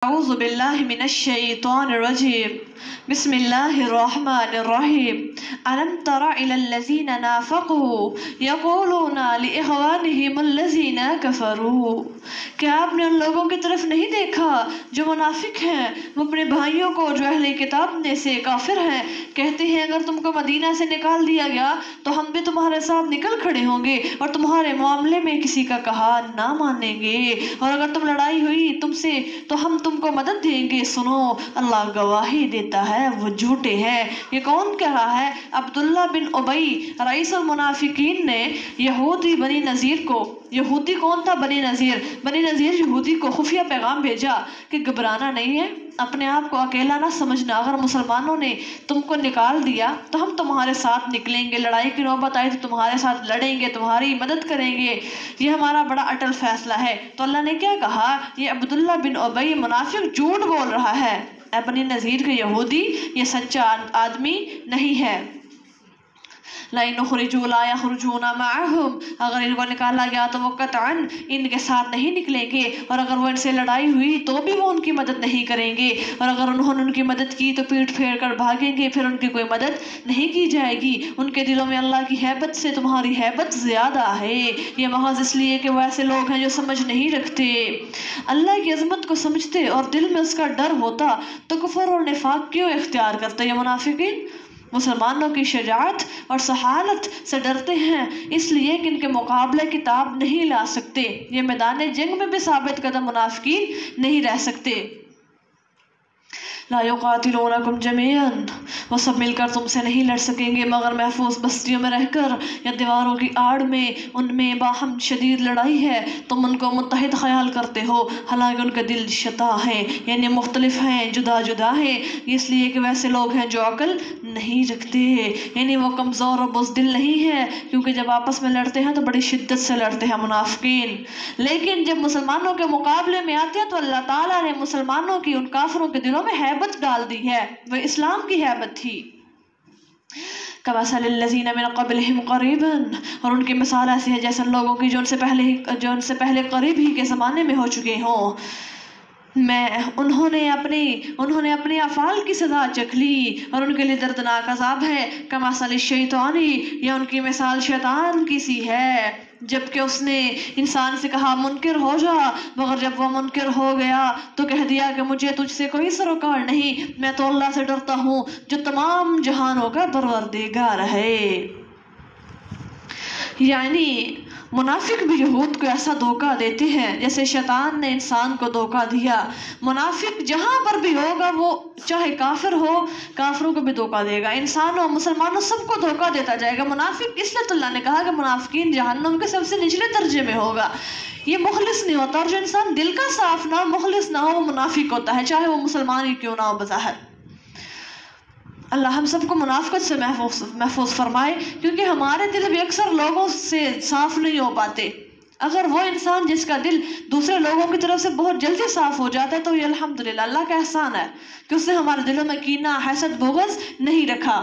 اعوذ باللہ من الشیطان الرجیم بسم اللہ الرحمن الرحیم الم تر الی الذین نافقوا یقولون لاخوانہم الذین کفروا، کیا آپ نے ان لوگوں کی طرف نہیں دیکھا جو منافق ہیں؟ وہ اپنے بھائیوں کو جو اہل کتاب میں سے کافر ہیں کہتے ہیں اگر تم کو مدینہ سے نکال دیا گیا تو ہم بھی تمہارے ساتھ نکل کھڑے ہوں گے اور تمہارے معاملے میں کسی کا کہا نہ مانیں گے، اور اگر تم لڑائی ہوئی تم سے تو ہم تم کو مدد دیں گے۔ سنو، اللہ گواہی دیتا ہے وہ جھوٹے ہیں۔ یہ کون کہہ رہا ہے؟ عبداللہ بن ابی رئیس المنافقین نے یہودی بنی نذیر کو، یہودی کون تھا؟ بنی نذیر، بنی نذیر یہودی کو خفیہ پیغام بھیجا کہ گھبرانا نہیں ہے، اپنے آپ کو اکیلا نہ سمجھنا، اگر مسلمانوں نے تم کو نکال دیا تو ہم تمہارے ساتھ نکلیں گے، لڑائی کی نوبت آئی تو تمہارے ساتھ لڑیں گے، تمہاری مدد کریں گے، یہ ہمارا بڑا اٹل فیصلہ ہے۔ تو اللہ نے کیا کہا؟ یہ عبداللہ بن ابی منافق جھوٹ بول رہا ہے، اے بنی نذیر کے یہودی یہ سچا آدمی نہیں ہے۔ لَإِنْ أُخْرِجُوا لَا يَخْرُجُونَ مَعَهُمْ، اگر ان کو نکالا گیا تو وہ قطعاً ان کے ساتھ نہیں نکلیں گے، اور اگر وہ ان سے لڑائی ہوئی تو بھی وہ ان کی مدد نہیں کریں گے، اور اگر انہوں نے ان کی مدد کی تو پیٹ پھیر کر بھاگیں گے، پھر ان کی کوئی مدد نہیں کی جائے گی۔ ان کے دلوں میں اللہ کی ہیبت سے تمہاری ہیبت زیادہ ہے، یہ محض اس لیے کہ وہ ایسے لوگ ہیں جو سمجھ نہیں رکھتے، اللہ کی عظمت کو سمجھتے اور دل میں اس کا ڈر ہوتا تو کفر اور نفاق کیوں اختیار کرتے؟ یہ منافقین مسلمانوں کی شجاعت اور سہالت سے ڈرتے ہیں، اس لیے کہ ان کے مقابلے کتاب نہیں لا سکتے، یہ میدان جنگ میں بھی ثابت قدم منافقین نہیں رہ سکتے۔ لا یقاتلونکم جمیعا، وہ سب مل کر تم سے نہیں لڑ سکیں گے مگر محفوظ بستیوں میں رہ کر یا دیواروں کی آڑ میں، ان میں باہم شدید لڑائی ہے، تم ان کو متحد خیال کرتے ہو، حالانکہ ان کے دل شتا ہیں، یعنی مختلف ہیں، جدا جدا ہیں، اس لیے کہ ویسے لوگ ہیں جو عقل نہیں رکھتے، یعنی وہ کمزور اور بزدل نہیں ہے، کیونکہ جب آپس میں لڑتے ہیں تو بڑی شدت سے لڑتے ہیں منافقین، لیکن جب مسلمانوں کے مقابلے میں آتے ہیں تو اللہ تعالیٰ نے مسلمانوں کی ان کافروں کے دلوں میں ہیبت ڈال دی ہے، وہ اسلام کی ہیبت تھی۔ كَمَثَلِ الَّذِينَ مِن قَبْلِهِمْ قَرِيبًا، اور ان کی مثال ایسی ہے جیسے ان لوگوں کی جو ان سے پہلے قریب ہی کے زمانے میں ہو چکے ہوں، انہوں نے اپنے افعال کی سزا چکھ لی اور ان کے لیے دردناک عذاب ہے۔ کمثل الشیطان، یا ان کی مثال شیطان کی سی ہے، جبکہ اس نے انسان سے کہا منکر ہو جا، مگر جب وہ منکر ہو گیا تو کہہ دیا کہ مجھے تجھ سے کوئی سروکار نہیں، میں تو اللہ سے ڈرتا ہوں جو تمام جہانوں کا پروردگار ہے۔ یعنی منافق بھی یہود کو ایسا دھوکہ دیتے ہیں جیسے شیطان نے انسان کو دھوکہ دیا۔ منافق جہاں پر بھی ہوگا وہ چاہے کافر ہو، کافروں کو بھی دھوکہ دے گا، انسانوں مسلمانوں سب کو دھوکہ دیتا جائے گا۔ منافق اس لیے تو اللہ نے کہا کہ منافقین جہنم کے سب سے نچلے درجے میں ہوگا، یہ مخلص نہیں ہوتا، اور جو انسان دل کا صاف نہ ہو، مخلص نہ ہو، وہ منافق ہوتا ہے، چاہے وہ مسلمان ہی کیوں نہ ہو بظاہر۔ اللہ ہم سب کو منافقت سے محفوظ فرمائے، کیونکہ ہمارے دل بھی اکثر لوگوں سے صاف نہیں ہو پاتے۔ اگر وہ انسان جس کا دل دوسرے لوگوں کی طرف سے بہت جلدی صاف ہو جاتا ہے تو یہ الحمدللہ اللہ کا احسان ہے کہ اس نے ہمارے دلوں میں کینہ، حسد، بغض نہیں رکھا۔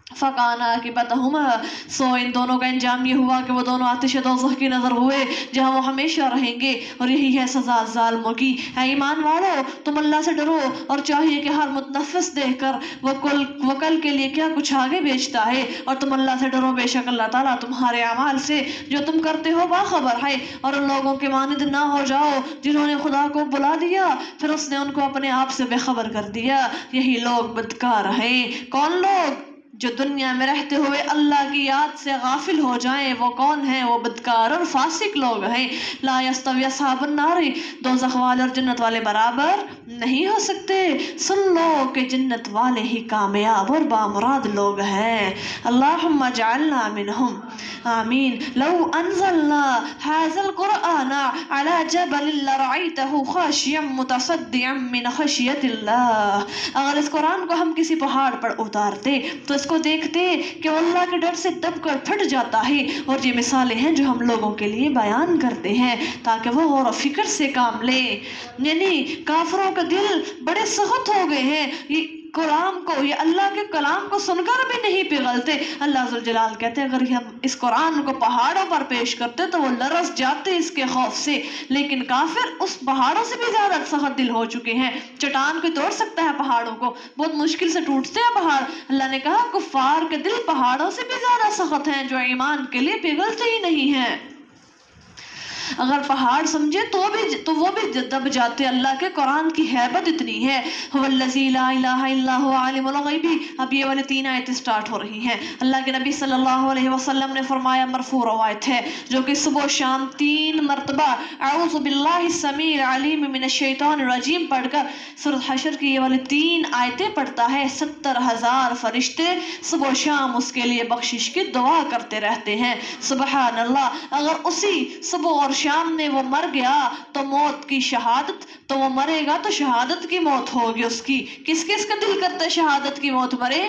فَقَانَ عَاقِبَتَهُمَا، سو ان دونوں کا انجام یہ ہوا کہ وہ دونوں آتش دوزخ کی نظر ہوئے جہاں وہ ہمیشہ رہیں گے، اور یہی ہے سزا ظالموں کی۔ اے ایمان والو، تم اللہ سے ڈرو اور چاہیے کہ ہر متنفس دیکھ کر وہ کل کے لیے کیا کچھ آگے بیچتا ہے، اور تم اللہ سے ڈرو، بے شک اللہ تعالیٰ تمہارے اعمال سے جو تم کرتے ہو باخبر ہے۔ اور ان لوگوں کے مانند نہ ہو جاؤ جنہوں نے خدا کو بلا دیا پھر اس نے ان کو اپنے آپ سے بے خبر کر دیا، یہی لوگ بدکار ہیں۔ کون لوگ؟ جو دنیا میں رہتے ہوئے اللہ کی یاد سے غافل ہو جائیں، وہ کون ہیں؟ وہ بدکار اور فاسق لوگ ہیں۔ لا یستوی اصحاب النار، دوزخ والے اور جنت والے برابر نہیں ہو سکتے۔ سن لو کہ جنت والے ہی کامیاب اور بامراد لوگ ہیں۔ اللہم اجعلنا منہم، آمین۔ لو انزلنا هذا القرآن على جبل لرأيته خاشعا متصدعا من خشیۃ اللہ، اگر اس قرآن کو ہم کسی پہاڑ پر اتارتے تو اس کو دیکھتے کہ وہ اللہ کے ڈر سے دب کر پھٹ جاتا ہے۔ اور یہ مثالیں ہیں جو ہم لوگوں کے لیے بیان کرتے ہیں تاکہ وہ غور و فکر سے کام لیں۔ یعنی کافروں کا دل بڑے سخت ہو گئے ہیں، کلام کو، یہ اللہ کے کلام کو سن کر بھی نہیں پگھلتے۔ اللہ ذوالجلال کہتے ہیں اگر ہم اس قرآن کو پہاڑوں پر پیش کرتے تو وہ لرز جاتے اس کے خوف سے، لیکن کافر اس پہاڑوں سے بھی زیادہ سخت دل ہو چکے ہیں۔ چٹان کوئی توڑ سکتا ہے پہاڑوں کو؟ بہت مشکل سے ٹوٹتے ہیں پہاڑ۔ اللہ نے کہا کفار کے دل پہاڑوں سے بھی زیادہ سخت ہیں جو ایمان کے لیے پگھلتے ہی نہیں ہیں۔ اگر پہاڑ سمجھے تو وہ بھی دب جاتے۔ اللہ کے قرآن کی ہیبت اتنی ہے۔ هو الذی لا الہ الا هو عالم الغیب۔ اب یہ والے 3 آیتیں سٹارٹ ہو رہی ہیں۔ اللہ کے نبی صلی اللہ علیہ وسلم نے فرمایا، مرفوع روایت ہے جو کہ صبح و شام 3 مرتبہ اعوذ باللہ السمیع العلیم من الشیطان الرجیم پڑھ کر سورۃ حشر کی یہ والی 3 آیتیں پڑھتا ہے، 70,000 فرشتے صبح و شام اس کے لیے بخشش کی دعا کرتے رہتے ہیں۔ سبحان اللہ۔ اگر اسی صبح اور شام میں وہ مر گیا تو موت کی شہادت، تو وہ مرے گا تو شہادت کی موت ہوگی اس کی۔ کس کس کا دل کرتا ہے شہادت کی موت مرے؟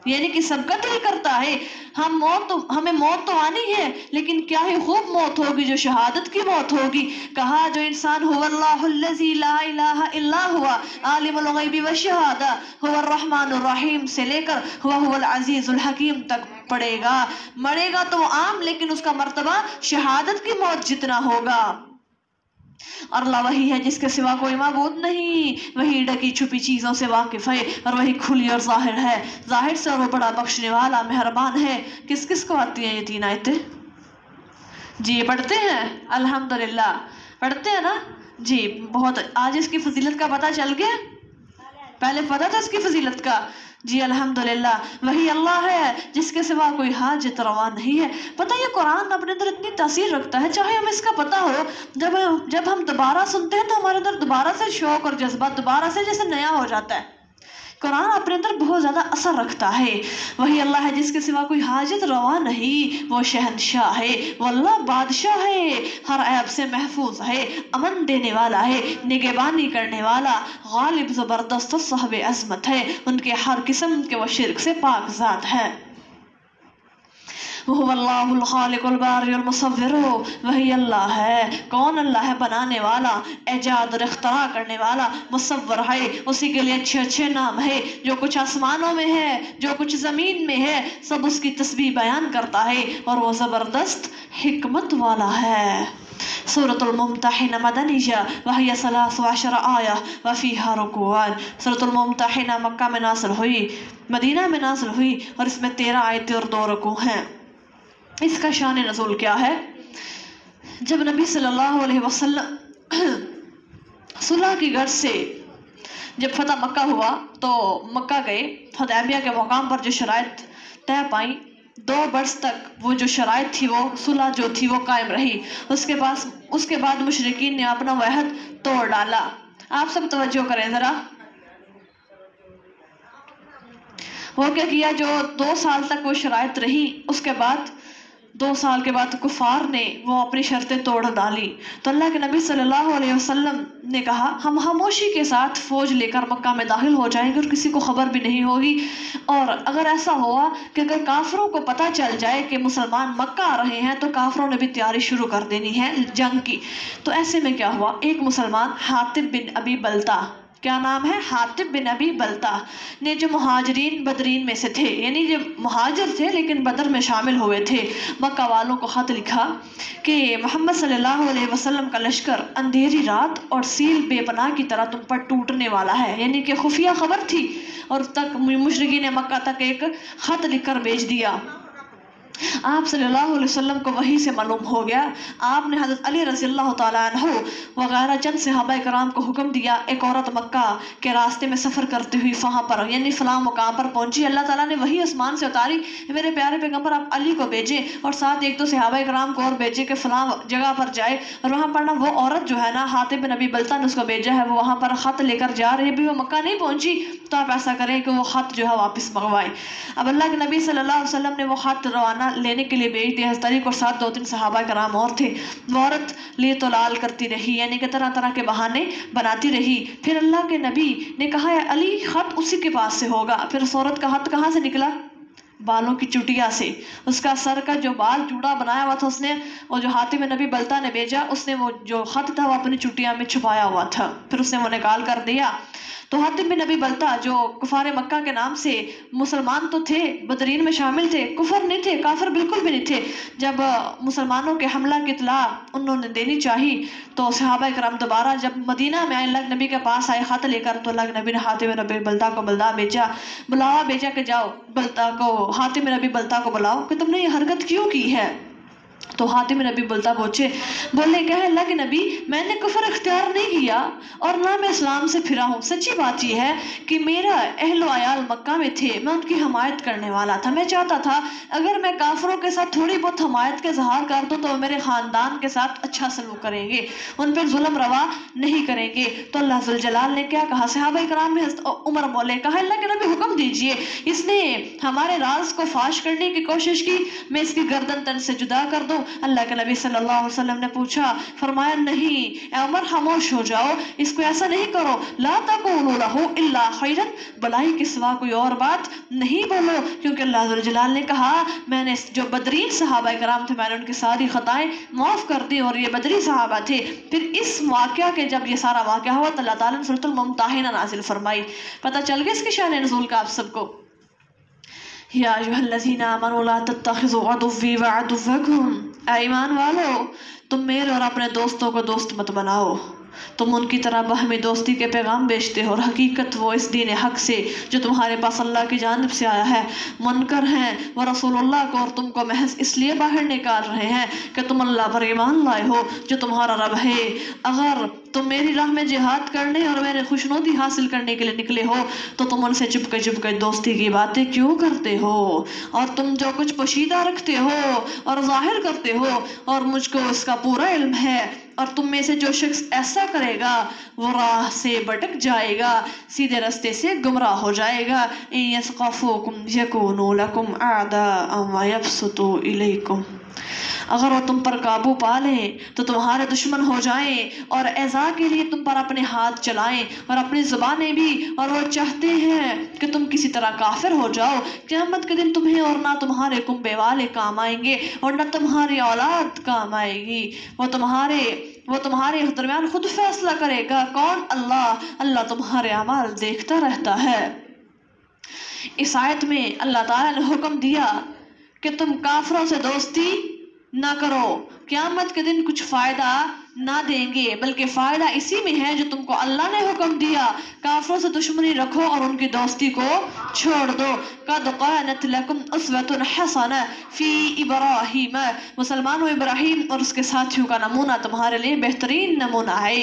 یعنی کہ سب کا دل کرتا ہے۔ ہمیں موت تو آنی ہے، لیکن کیا ہی خوب موت ہوگی جو شہادت کی موت ہوگی۔ کہا جو انسان هو اللہ الذی لا الہ الا هو عالم الغیب والشہادہ هو الرحمن الرحیم سے لے کر هو العزیز الحکیم تک پڑے گا، مرے گا تو وہ عام، لیکن اس کا مرتبہ شہادت کی موت جتنا ہوگا۔ اور اللہ وہی ہے جس کے سوا کوئی معبود نہیں، وہی ڈکی چھپی چیزوں سے واقف ہے اور وہی کھلی اور ظاہر ہے، ظاہر سے، اور وہ بڑا بخشنے والا مہربان ہے۔ کس کس کو آتی ہیں یہ 3 آیتیں؟ جی پڑھتے ہیں الحمدللہ، پڑھتے ہیں نا جی۔ بہت آج اس کی فضیلت کا پتہ چل گیا؟ پہلے پتہ تھا اس کی فضیلت کا؟ جی الحمدللہ۔ وہی اللہ ہے جس کے سوا کوئی حاجت روا نہیں ہے۔ پتہ یہ قرآن اپنے اندر اتنی تاثیر رکھتا ہے، چاہے ہمیں اس کا پتہ ہو، جب ہم دوبارہ سنتے ہیں تو ہمارے اندر دوبارہ سے شوق اور جذبہ دوبارہ سے جیسے نیا ہو جاتا ہے۔ قرآن اپنے اندر بہت زیادہ اثر رکھتا ہے۔ وہی اللہ ہے جس کے سوا کوئی حاجت روا نہیں، وہ شہنشاہ ہے، وہ اللہ بادشاہ ہے، ہر عیب سے محفوظ ہے، امن دینے والا ہے، نگہبانی کرنے والا، غالب زبردست و صاحب عظمت ہے، ان کے ہر قسم کے وہ شرک سے پاک ذات ہے۔ وہ اللہ الخالق الباری المصور، وہی اللہ ہے۔ کون اللہ ہے؟ بنانے والا، ایجاد اور اختراع کرنے والا، مصور ہے، اسی کے لیے اچھے اچھے نام ہے۔ جو کچھ آسمانوں میں ہے، جو کچھ زمین میں ہے، سب اس کی تسبیح بیان کرتا ہے، اور وہ زبردست حکمت والا ہے۔ سورۃ الممتحنہ مدنیہ وہی 13 آیہ وفیہا رکوعان۔ سورۃ الممتحنہ مکہ میں نازل ہوئی، مدینہ میں نازل ہوئی، اور اس میں 13 آیتیں اور 2 رکوع ہیں۔ اس کا شان نزول کیا ہے؟ جب نبی صلی اللہ علیہ وسلم صلح کی غرض سے جب فتح مکہ ہوا تو مکہ گئے، حدیبیہ کے مقام پر جو شرائط طے پائیں، 2 برس تک وہ جو شرائط تھی، وہ صلح جو تھی وہ قائم رہی۔ اس کے بعد مشرکین نے اپنا وعہد توڑ ڈالا۔ آپ سب توجہ کریں ذرا، وہ کیا کیا؟ جو 2 سال تک وہ شرائط رہی، اس کے بعد 2 سال کے بعد کفار نے وہ اپنی شرطیں توڑ ڈالی۔ تو اللہ کے نبی صلی اللہ علیہ وسلم نے کہا ہم خاموشی کے ساتھ فوج لے کر مکہ میں داخل ہو جائیں گے اور کسی کو خبر بھی نہیں ہوگی، اور اگر ایسا ہوا کہ اگر کافروں کو پتہ چل جائے کہ مسلمان مکہ آ رہے ہیں تو کافروں نے بھی تیاری شروع کر دینی ہے جنگ کی۔ تو ایسے میں کیا ہوا، ایک مسلمان حاطب بن ابی بلتہ، کیا نام ہے؟ حاطب بن ابی بلتہ نے، جو مہاجرین بدرین میں سے تھے، یعنی جو مہاجر تھے لیکن بدر میں شامل ہوئے تھے، مکہ والوں کو خط لکھا کہ محمد صلی اللہ علیہ وسلم کا لشکر اندھیری رات اور سیل بے پناہ کی طرح تم پر ٹوٹنے والا ہے، یعنی کہ خفیہ خبر تھی، اور تک مشرکین مکہ تک ایک خط لکھ کر بھیج دیا۔ آپ صلی اللہ علیہ وسلم کو وحی سے معلوم ہو گیا۔ آپ نے حضرت علی رضی اللہ تعالیٰ عنہ وغیرہ چند صحابہ کرام کو حکم دیا، ایک عورت مکہ کے راستے میں سفر کرتے ہوئی وہاں پر یعنی فلاں مقام پر پہنچی، اللہ تعالیٰ نے وحی آسمان سے اتاری، میرے پیارے پیغمبر آپ علی کو بھیجیں اور ساتھ 1-2 صحابہ کرام کو اور بھیجے کہ فلاں جگہ پر جائے، اور وہاں پر نا وہ عورت جو ہے نا حاطب بن ابی بلتہ نے اس کو بھیجا ہے، وہ وہاں پر خط لے کر جا رہی ہے، بھی وہ مکہ نہیں پہنچی، تو آپ ایسا کریں کہ وہ خط جو ہے واپس منگوائیں۔ اب اللہ کے نبی صلی اللہ علیہ وسلم نے وہ خط روانہ لینے کے لیے بھیج دیا۔ حضرت علی اور ساتھ 2-3 صحابہ کرام اور تھے۔ وہ عورت لیے تو لال کرتی رہی، یعنی کہ طرح طرح کے بہانے بناتی رہی۔ پھر اللہ کے نبی نے کہا ہے علی خط اسی کے پاس سے ہوگا۔ پھر اس عورت کا خط کہاں سے نکلا؟ بالوں کی چٹیا سے۔ اس کا سر کا جو بال جوڑا بنایا ہوا تھا اس نے، اور جو حاتم نبی بلتہ نے بھیجا، اس نے وہ جو خط تھا وہ اپنی چٹیا میں چھپایا ہوا تھا، پھر اس نے وہ نکال کر دیا۔ تو حاتم بن ابی بلتا جو کفار مکہ کے نام سے مسلمان تو تھے، بدرین میں شامل تھے، کفر نہیں تھے، کافر بالکل بھی نہیں تھے، جب مسلمانوں کے حملہ کی اطلاع انہوں نے دینی چاہی تو صحابہ کرام دوبارہ جب مدینہ میں آئے، اللہ کے نبی کے پاس آئے خط لے کر، تو اللہ کے نبی نے حاتم بن ابی بلتا کو بلاوا بھیجا کہ جاؤ حاتم بن ابی بلتا کو بلاؤ کہ تم نے یہ حرکت کیوں کی ہے۔ تو حاتم بن ابی بلتا بولے کہ اللہ کے نبی، میں نے کفر اختیار نہیں کیا اور نہ میں اسلام سے پھرا ہوں، سچی بات یہ ہے کہ میرا اہل و عیال مکہ میں تھے، میں ان کی حمایت کرنے والا تھا، میں چاہتا تھا اگر میں کافروں کے ساتھ تھوڑی بہت حمایت کا اظہار کر دوں تو وہ میرے خاندان کے ساتھ اچھا سلوک کریں گے، ان پر ظلم روا نہیں کریں گے۔ تو اللہ ذوالجلال نے کیا کہا؟ صحابہ کرام میں عمر بولے، کہا اللہ کے نبی حکم دیجئے، اس نے ہمارے راز کو فاش کرنے کی کوشش کی، میں اس کی گردن تن سے جدا کر دوں۔ اللہ کے نبی صلی اللہ علیہ وسلم نے پوچھا، فرمایا نہیں اے عمر خاموش ہو جاؤ، اس کو ایسا نہیں کرو، لا تقولوا له الا خیرا، بلائی کے سوا کوئی اور بات نہیں بولو، کیونکہ اللہ ذوالجلال نے کہا میں نے جو بدرین صحابہ کرام تھے میں نے ان کی ساری خطائیں معاف کر دی، اور یہ بدری صحابہ تھے۔ پھر اس واقعہ کے جب یہ سارا واقعہ ہوا تو اللہ تعالیٰ نے سورۃ الممتحنہ نازل فرمائی۔ پتہ چل گیا اس کی شان نزول کا آپ سب کو؟ یا ایھا الذین آمنوا لا تتخذوا عدوی وعدوکم، اے ایمان والو تم میرے اور اپنے دوستوں کو دوست مت بناؤ، تم ان کی طرح باہمی دوستی کے پیغام بیچتے ہو، اور حقیقت وہ اس دین حق سے جو تمہارے پاس اللہ کی جانب سے آیا ہے منکر ہیں، وہ رسول اللہ کو اور تم کو محض اس لیے باہر نکال رہے ہیں کہ تم اللہ پر ایمان لائے ہو جو تمہارا رب ہے۔ اگر تم میری راہ میں جہاد کرنے اور میرے خوشنودی حاصل کرنے کے لیے نکلے ہو تو تم ان سے چپکے دوستی کی باتیں کیوں کرتے ہو؟ اور تم جو کچھ پوشیدہ رکھتے ہو اور ظاہر کرتے ہو، اور مجھ کو اس کا پورا علم ہے، اور تم میں سے جو شخص ایسا کرے گا وہ راہ سے بھٹک جائے گا، سیدھے رستے سے گمراہ ہو جائے گا۔ ان یثقفوکم یکونوا لکم اعداء ویبسطوا الیکم، اگر وہ تم پر قابو پا لیں تو تمہارے دشمن ہو جائیں اور ایذا کے لیے تم پر اپنے ہاتھ چلائیں اور اپنی زبانیں بھی، اور وہ چاہتے ہیں کہ تم کسی طرح کافر ہو جاؤ، قیامت کے دن تمہیں اور نہ تمہارے کنبے والے کام آئیں گے اور نہ تمہاری اولاد کام آئے گی، وہ تمہارے درمیان خود فیصلہ کرے گا۔ کون؟ اللہ تمہارے اعمال دیکھتا رہتا ہے۔ اس آیت میں اللہ تعالیٰ نے حکم دیا کہ تم کافروں سے دوستی نہ کرو، قیامت کے دن کچھ فائدہ نہ دیں گے، بلکہ فائدہ اسی میں ہے جو تم کو اللہ نے حکم دیا، کافروں سے دشمنی رکھو اور ان کی دوستی کو چھوڑ دو۔ قد کانت لکم اسوۃ حسنہ فی ابراہیم، مسلمانوں ابراہیم اور اس کے ساتھیوں کا نمونہ تمہارے لیے بہترین نمونہ ہے۔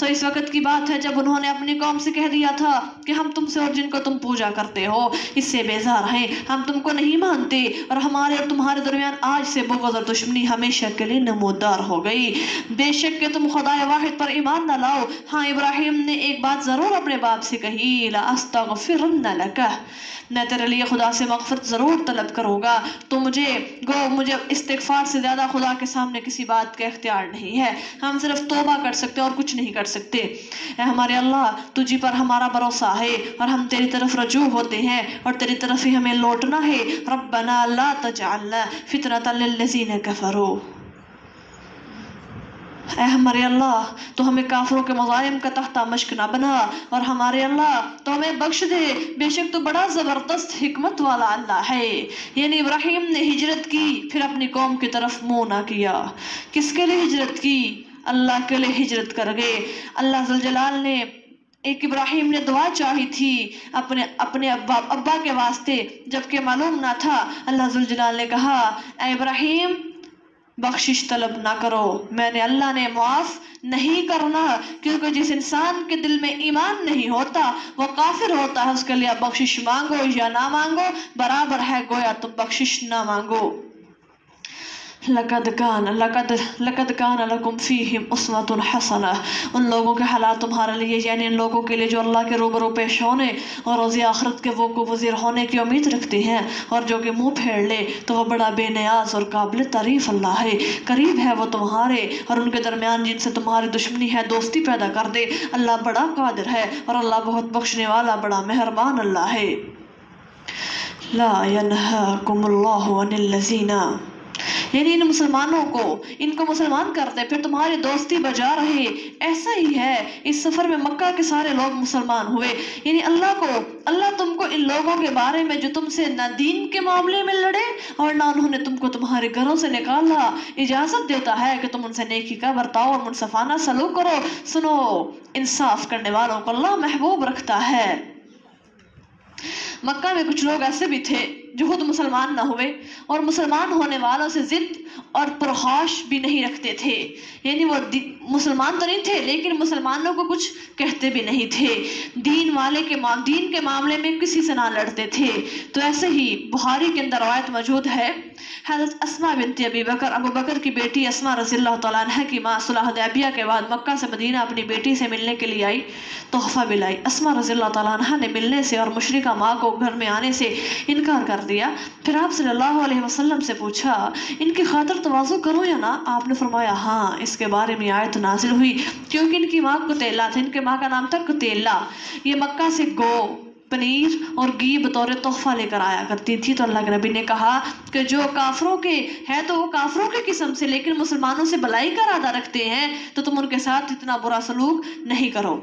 اس وقت کی بات ہے جب انہوں نے اپنی قوم سے کہہ دیا تھا کہ ہم تم سے اور جن کو تم پوجا کرتے ہو اس سے بیزار ہیں، ہم تم کو نہیں مانتے، اور ہمارے اور تمہارے درمیان آج سے بغض اور دشمنی ہمیشہ کے لیے نمودار ہو گئی، بے شک کہ تم خدا واحد پر ایمان نہ لاؤ۔ ہاں ابراہیم نے ایک بات ضرور اپنے باپ سے کہی، لَأَسْتَغْفِرَنَّ لَكَ، میں تیرے لیے خدا سے مغفرت ضرور طلب کروں گا، تو مجھے استغفار سے زیادہ خدا کے سامنے کسی بات کا اختیار نہیں ہے، ہم صرف توبہ کر سکتے اور کچھ نہیں کر سکتے۔ اے ہمارے اللہ، تجھی پر ہمارا بھروسہ ہے اور ہم تیری طرف رجوع ہوتے ہیں اور تیری طرف ہی ہمیں لوٹنا ہے۔ ربنا لا تجعلنا فتنة للذین کفروا، اے ہمارے اللہ تو ہمیں کافروں کے مظالم کا تختہ مشق نہ بنا، اور ہمارے اللہ تو ہمیں بخش دے، بے شک تو بڑا زبردست حکمت والا اللہ ہے۔ یعنی ابراہیم نے ہجرت کی پھر اپنی قوم کی طرف منہ نہ کیا۔ کس کے لیے ہجرت کی؟ اللہ کے لیے ہجرت کر گئے۔ اللہ ذوالجلال نے ایک ابراہیم نے دعا چاہی تھی اپنے ابا کے واسطے، جبکہ معلوم نہ تھا، اللہ ذوالجلال نے کہا اے ابراہیم بخشش طلب نہ کرو، میں نے اللہ نے معاف نہیں کرنا، کیونکہ جس انسان کے دل میں ایمان نہیں ہوتا وہ کافر ہوتا ہے، اس کے لیے بخشش مانگو یا نہ مانگو برابر ہے، گویا تم بخشش نہ مانگو۔ لقد کان لکم فیہم اسوۃ حسنہ، ان لوگوں کے حالات تمہارے لیے، یعنی ان لوگوں کے لیے جو اللہ کے روبرو پیش ہونے اور روز آخرت کے وہ کو وزیر ہونے کی امید رکھتے ہیں، اور جو کہ منہ پھیر لے تو وہ بڑا بے نیاز اور قابل تعریف اللہ ہے، قریب ہے وہ تمہارے، اور ان کے درمیان جن سے تمہاری دشمنی ہے دوستی پیدا کر دے۔ اللہ بڑا قادر ہے اور اللہ بہت بخشنے والا بڑا مہربان اللہ ہے۔ لا ینہاکم اللہ عن الذین، یعنی ان مسلمانوں کو ان کو مسلمان کرتے پھر تمہاری دوستی بجا رہے. ایسا ہی ہے اس سفر میں مکہ کے سارے لوگ مسلمان ہوئے. یعنی اللہ تم کو ان لوگوں کے بارے میں جو تم سے نہ دین کے معاملے میں لڑے اور نہ انہوں نے تم کو تمہارے گھروں سے نکالا اجازت دیتا ہے کہ تم ان سے نیکی کا برتاؤ اور منصفانہ سلوک کرو. سنو، انصاف کرنے والوں کو اللہ محبوب رکھتا ہے. مکہ میں کچھ لوگ ایسے بھی تھے جو خود مسلمان نہ ہوئے اور مسلمان ہونے والوں سے ضد اور پرخاش بھی نہیں رکھتے تھے. یعنی وہ مسلمان تو نہیں تھے لیکن مسلمانوں کو کچھ کہتے بھی نہیں تھے. دین کے معاملے میں کسی سے نہ لڑتے تھے. تو ایسے ہی بخاری کے اندر روایت موجود ہے، حضرت اسماء بنت ابی بکر، ابو بکر کی بیٹی اسماء رضی اللہ تعالیٰ عنہ کی ماں، صلح حدیبیہ کے بعد مکہ سے مدینہ اپنی بیٹی سے ملنے کے لیے آئی، تحفہ بھی لائی. اسماء رضی اللہ تعالیٰ عنہ نے ملنے سے اور مشرکہ ماں کو گھر میں آنے سے انکار کر دیا. پھر آپ صلی اللہ علیہ وسلم سے پوچھا ان کی خاطر تواضع کرو یا نہ؟ آپ نے فرمایا ہاں. اس کے بارے میں آیت نازل ہوئی کیونکہ ان کی ماں قتیلہ تھی، ان کے ماں کا نام تھا قتیلہ. یہ مکہ سے گو، پنیر اور گھی بطور تحفہ لے کر آیا کرتی تھی. تو اللہ کے نبی نے کہا کہ جو کافروں کے ہے تو وہ کافروں کے قسم سے، لیکن مسلمانوں سے بلائی کا ارادہ رکھتے ہیں تو تم ان کے ساتھ اتنا برا سلوک نہیں کرو.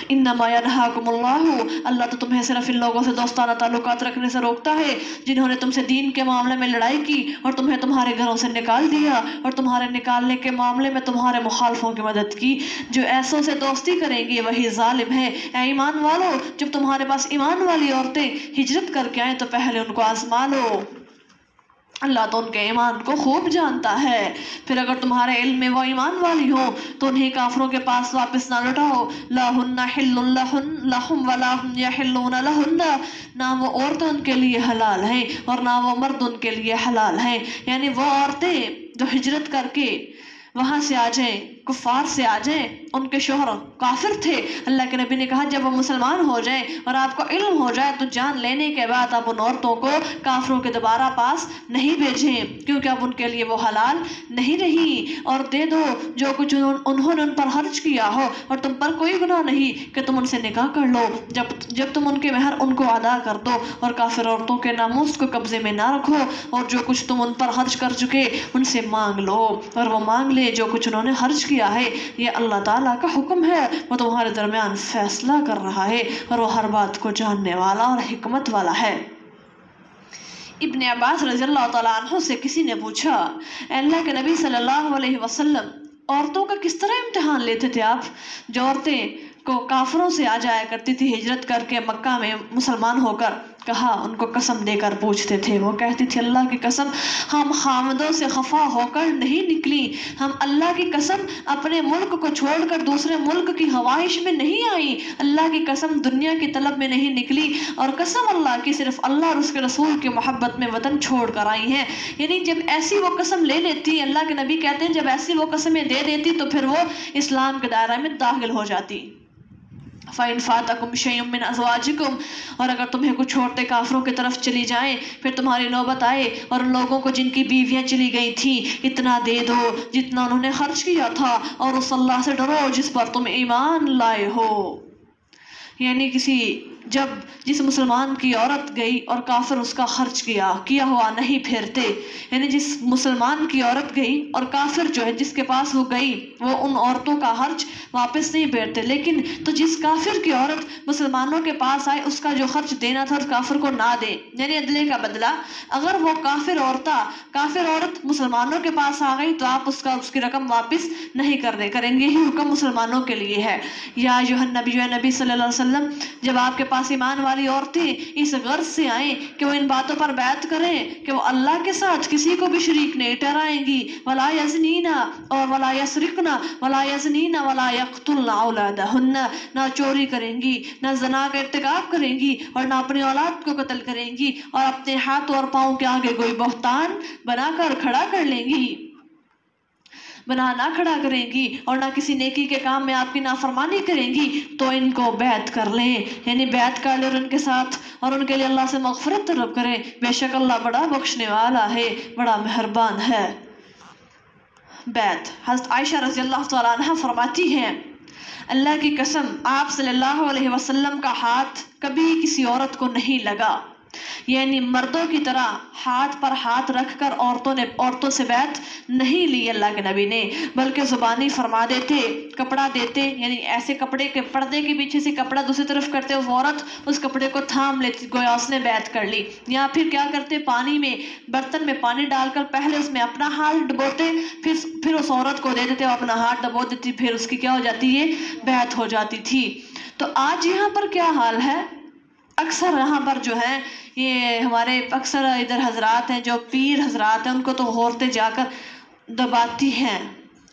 انما ینہاکم اللہ تو تمہیں صرف ان لوگوں سے دوستانہ تعلقات رکھنے سے روکتا ہے جنہوں نے تم سے دین کے معاملے میں لڑائی کی اور تمہیں تمہارے گھروں سے نکال دیا اور تمہارے نکالنے کے معاملے میں تمہارے مخالفوں کی مدد کی. جو ایسوں سے دوستی کریں گی وہی ظالم ہے. اے ایمان والو، جب تمہارے پاس ایمان والی عورتیں ہجرت کر کے آئیں تو پہلے ان کو آزما لو، اللہ تو ان کے ایمان کو خوب جانتا ہے. پھر اگر تمہارے علم میں وہ ایمان والی ہو تو انہیں کافروں کے پاس واپس نہ لٹاؤ. لا ہن حل لہم ولا ہم یحلون لہن، نہ وہ عورتیں ان کے لیے حلال ہیں اور نہ وہ مرد ان کے لیے حلال ہیں. یعنی وہ عورتیں جو ہجرت کر کے وہاں سے آ جائیں، کفار سے آ جائیں، ان کے شوہر کافر تھے، اللہ کے نبی نے کہا جب وہ مسلمان ہو جائیں اور آپ کو علم ہو جائے تو جان لینے کے بعد آپ ان عورتوں کو کافروں کے دوبارہ پاس نہیں بھیجیں کیونکہ اب ان کے لیے وہ حلال نہیں رہی. اور دے دو جو کچھ انہوں نے ان پر خرچ کیا ہو اور تم پر کوئی گناہ نہیں کہ تم ان سے نکاح کر لو جب تم ان کے مہر ان کو ادا کر دو. اور کافر عورتوں کے ناموس کو قبضے میں نہ رکھو اور جو کچھ تم ان پر خرچ کر چکے ان سے مانگ لو اور وہ مانگ لے جو کچھ انہوں نے خرچ کیا ہے. یہ اللہ تعالیٰ کا حکم ہے، وہ تمہارے درمیان فیصلہ کر رہا ہے اور وہ ہر بات کو جاننے والا اور حکمت والا ہے. ابن عباس رضی اللہ تعالیٰ عنہ سے کسی نے پوچھا اے اللہ کے نبی صلی اللہ علیہ وسلم عورتوں کا کس طرح امتحان لیتے تھے آپ؟ جو عورتیں کو کافروں سے آ جایا کرتی تھی ہجرت کر کے مکہ میں مسلمان ہو کر، کہا ان کو قسم دے کر پوچھتے تھے. وہ کہتی تھی اللہ کی قسم ہم خامدوں سے خفا ہو کر نہیں نکلی، ہم اللہ کی قسم اپنے ملک کو چھوڑ کر دوسرے ملک کی خواہش میں نہیں آئی، اللہ کی قسم دنیا کی طلب میں نہیں نکلی، اور قسم اللہ کی صرف اللہ اور اس کے رسول کی محبت میں وطن چھوڑ کر آئی ہیں. یعنی جب ایسی وہ قسم لے لیتی، اللہ کے نبی کہتے ہیں جب ایسی وہ قسمیں دے دیتی تو پھر وہ اسلام کے دائرہ میں داخل ہو جاتی. فَإِنْ فَاتَكُمْ شَيْءٌ مِّنْ أَزْوَاجِكُمْ، اور اگر تمہیں کچھ چھوڑتے کافروں کی طرف چلی جائیں پھر تمہاری نوبت آئے اور ان لوگوں کو جن کی بیویاں چلی گئی تھیں اتنا دے دو جتنا انہوں نے خرچ کیا تھا اور اس اللہ سے ڈرو جس پر تم ایمان لائے ہو. یعنی جس مسلمان کی عورت گئی اور کافر اس کا خرچ کیا ہوا نہیں پھیرتے، یعنی جس مسلمان کی عورت گئی اور کافر جو ہے جس کے پاس وہ گئی وہ ان عورتوں کا خرچ واپس نہیں پھیرتے، لیکن تو جس کافر کی عورت مسلمانوں کے پاس آئے اس کا جو خرچ دینا تھا اس کافر کو نہ دے، یعنی عدلے کا بدلہ. اگر وہ کافر عورت مسلمانوں کے پاس آ گئی تو آپ اس کی رقم واپس نہیں کریں گے. یہی حکم مسلمانوں کے لیے ہے. یا ایھا النبی، نبی صلی اللہ علیہ وسلم جب آپ کے پاس ایمان والی عورتیں اس غرض سے آئیں کہ وہ ان باتوں پر بیعت کریں کہ وہ اللہ کے ساتھ کسی کو بھی شریک نہیں ٹھہرائیں گی، ولا یزنین اور ولا یسرقن ولا یزنین ولا یقتلن اولادہن، نہ چوری کریں گی، نہ زنا کا ارتکاب کریں گی اور نہ اپنی اولاد کو قتل کریں گی اور اپنے ہاتھوں اور پاؤں کے آگے کوئی بہتان بنا کر کھڑا کر لیں گی، نہ کھڑا کریں گی اور نہ کسی نیکی کے کام میں آپ کی نافرمانی کریں گی تو ان کو بیعت کر لیں. یعنی بیعت کر لیں اور ان کے ساتھ اور ان کے لیے اللہ سے مغفرت طلب کریں، بے شک اللہ بڑا بخشنے والا ہے، بڑا مہربان ہے. بیعت. حضرت عائشہ رضی اللہ تعالیٰ عنہ فرماتی ہیں اللہ کی قسم آپ صلی اللہ علیہ وسلم کا ہاتھ کبھی کسی عورت کو نہیں لگا، یعنی مردوں کی طرح ہاتھ پر ہاتھ رکھ کر عورتوں سے بیعت نہیں لی اللہ کے نبی نے، بلکہ زبانی فرما دیتے، کپڑا دیتے، یعنی ایسے کپڑے کے پردے کے پیچھے سے کپڑا دوسری طرف کرتے، وہ عورت اس کپڑے کو تھام لیتی، گویا اس نے بیعت کر لی. یا پھر کیا کرتے، پانی میں برتن میں پانی ڈال کر پہلے اس میں اپنا ہاتھ ڈبوتے، پھر اس عورت کو دے دیتے، وہ اپنا ہاتھ ڈبو دیتی، پھر اس کی کیا ہو جاتی ہے، بیعت ہو جاتی تھی. تو آج یہاں پر کیا حال ہے، اکثر یہاں پر جو ہے یہ ہمارے اکثر ادھر حضرات ہیں جو پیر حضرات ہیں، ان کو تو عورتیں جا کر دباتی ہیں،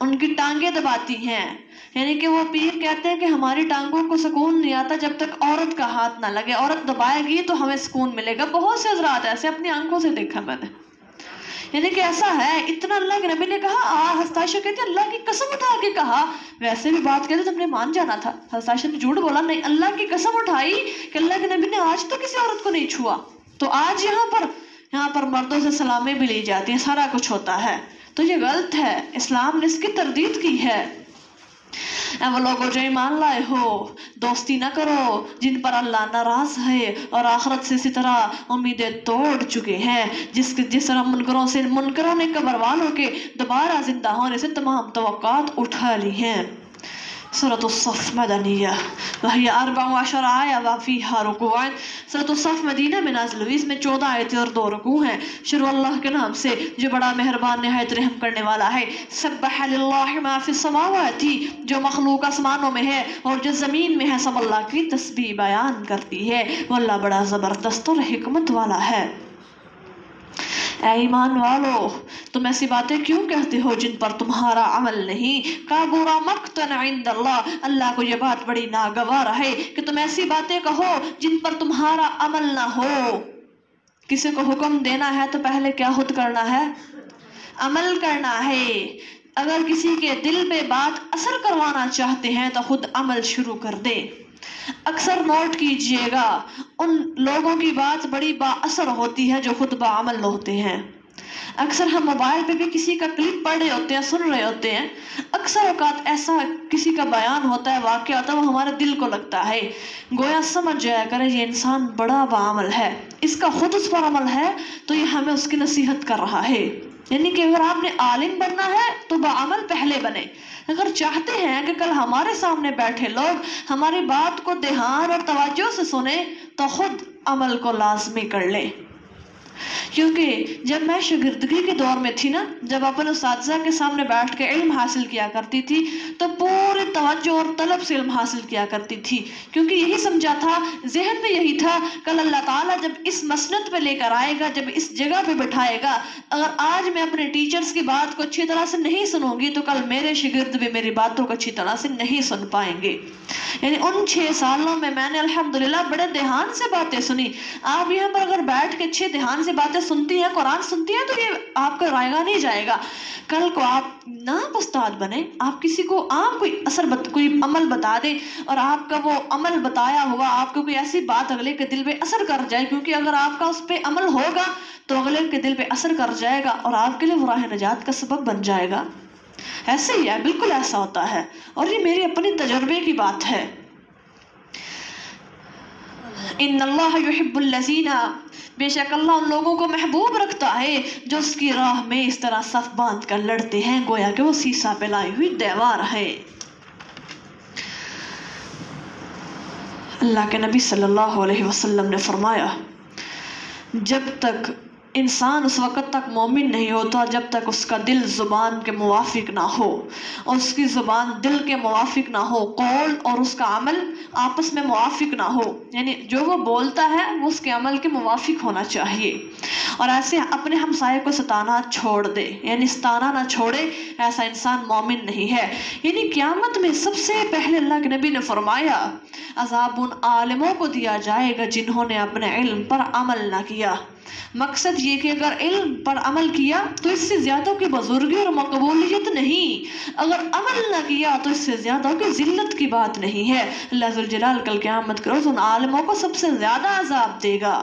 ان کی ٹانگیں دباتی ہیں. یعنی کہ وہ پیر کہتے ہیں کہ ہماری ٹانگوں کو سکون نہیں آتا جب تک عورت کا ہاتھ نہ لگے، عورت دبائے گی تو ہمیں سکون ملے گا. بہت سے حضرات ایسے اپنی آنکھوں سے دیکھا میں نے. یعنی کہ ایسا ہے، اتنا اللہ کے نبی نے کہا. حضرت عائشہ کہتے ہیں اللہ کی قسم اٹھا کے کہا، ویسے بھی بات کہتے تم نے مان جانا تھا. حضرت عائشہ نے جھوٹ بولا نہیں، اللہ کی قسم اٹھائی کہ اللہ کے نبی نے آج تک کسی عورت کو نہیں چھوا. تو آج یہاں پر مردوں سے سلامیں بھی لی جاتی ہیں، سارا کچھ ہوتا ہے. تو یہ غلط ہے، اسلام نے اس کی تردید کی ہے. اے وہ لوگوں جو ایمان لائے ہو، دوستی نہ کرو جن پر اللہ ناراض ہے اور آخرت سے اسی طرح امیدیں توڑ چکے ہیں جس طرح منکروں نے قبر والوں کے دوبارہ زندہ ہونے سے تمام توقعات اٹھا لی ہیں. سورۃ الصف مدنیہ وہی 14 آیہ وفیہا رکوع. سورۃ الصف مدینہ میں نازل ہوئی، اس میں 14 آیتیں اور 2 رکوع ہیں. شروع اللہ کے نام سے جو بڑا مہربان نہایت رحم کرنے والا ہے. سبح للہ ما فی السماوات، جو مخلوق آسمانوں میں ہے اور جو زمین میں ہے سب اللہ کی تسبیح بیان کرتی ہے. وہ اللہ بڑا زبردست اور حکمت والا ہے. اے ایمان والو، تم ایسی باتیں کیوں کہتے ہو جن پر تمہارا عمل نہیں؟ کابر مقتا عند اللہ، اللہ کو یہ بات بڑی ناگوار ہے کہ تم ایسی باتیں کہو جن پر تمہارا عمل نہ ہو. کسی کو حکم دینا ہے تو پہلے کیا خود کرنا ہے؟ عمل کرنا ہے. اگر کسی کے دل پہ بات اثر کروانا چاہتے ہیں تو خود عمل شروع کر دے. اکثر نوٹ کیجئے گا، ان لوگوں کی بات بڑی با اثر ہوتی ہے جو خود بعمل ہوتے ہیں. اکثر ہم موبائل پہ بھی کسی کا کلپ پڑھ رہے ہوتے ہیں، سن رہے ہوتے ہیں، اکثر اوقات ایسا کسی کا بیان ہوتا ہے، واقعہ ہوتا ہے، وہ ہمارے دل کو لگتا ہے، گویا سمجھ جایا کرے یہ انسان بڑا بعمل ہے، اس کا خود اس پر عمل ہے تو یہ ہمیں اس کی نصیحت کر رہا ہے. یعنی کہ اگر آپ نے عالم بننا ہے تو بعمل پہلے بنے. اگر چاہتے ہیں کہ کل ہمارے سامنے بیٹھے لوگ ہماری بات کو دھیان اور توجہ سے سنیں تو خود عمل کو لازمی کر لیں. کیونکہ جب میں شاگردگی کے دور میں تھی نا، جب اپنے اساتذہ کے سامنے بیٹھ کے علم حاصل کیا کرتی تھی تو پوری توجہ اور طلب سے علم حاصل کیا کرتی تھی، کیونکہ یہی سمجھا تھا، ذہن میں یہی تھا، کل اللہ تعالیٰ جب اس مسند پہ لے کر آئے گا، جب اس جگہ پہ بٹھائے گا، اگر آج میں اپنے ٹیچرز کی بات کو اچھی طرح سے نہیں سنوں گی تو کل میرے شاگرد بھی میری باتوں کو اچھی طرح سے نہیں سن پائیں گے. یعنی ان 6 سالوں میں میں نے الحمدللہ بڑے دھیان سے باتیں سنی. آپ یہاں پر اگر بیٹھ کے اچھے دھیان سے باتیں سنتی ہیں، قرآن سنتی ہیں، تو یہ آپ کا رائے گا نہیں جائے گا. کل کو آپ نام استاد بنے، آپ کسی کو عام کوئی عمل بتا دیں اور آپ کا وہ عمل بتایا ہوا آپ کو کوئی ایسی بات اگلے کے دل پہ اثر کر جائے، کیونکہ اگر آپ کا اس پہ عمل ہوگا تو اگلے کے دل پہ اثر کر جائے گا اور آپ کے لیے وہ راہ نجات کا سبب بن جائے گا. ایسے ہی ہے، بالکل ایسا ہوتا ہے، اور یہ میری اپنی تجربے کی بات ہے. ان اللہ یحب الذین، بے شک اللہ ان لوگوں کو محبوب رکھتا ہے جو اس کی راہ میں اس طرح صف باندھ کر لڑتے ہیں، گویا کہ وہ سیسا پہ لائی ہوئی دیوار ہے. اللہ کے نبی صلی اللہ علیہ وسلم نے فرمایا، جب تک انسان اس وقت تک مومن نہیں ہوتا جب تک اس کا دل زبان کے موافق نہ ہو اور اس کی زبان دل کے موافق نہ ہو، قول اور اس کا عمل آپس میں موافق نہ ہو. یعنی جو وہ بولتا ہے وہ اس کے عمل کے موافق ہونا چاہیے، اور ایسے اپنے ہمسائے کو ستانا چھوڑ دے، یعنی ستانا نہ چھوڑے، ایسا انسان مومن نہیں ہے. یعنی قیامت میں سب سے پہلے اللہ کے نبی نے فرمایا عذاب ان عالموں کو دیا جائے گا جنہوں نے اپنے علم پر عمل نہ کیا. مقصد یہ کہ اگر علم پر عمل کیا تو اس سے زیادہ کی بزرگی اور مقبولیت نہیں، اگر عمل نہ کیا تو اس سے زیادہ کی ذلت کی بات نہیں ہے. اللہ ذوالجلال کل قیامت کے روز ان عالموں کو سب سے زیادہ عذاب دے گا.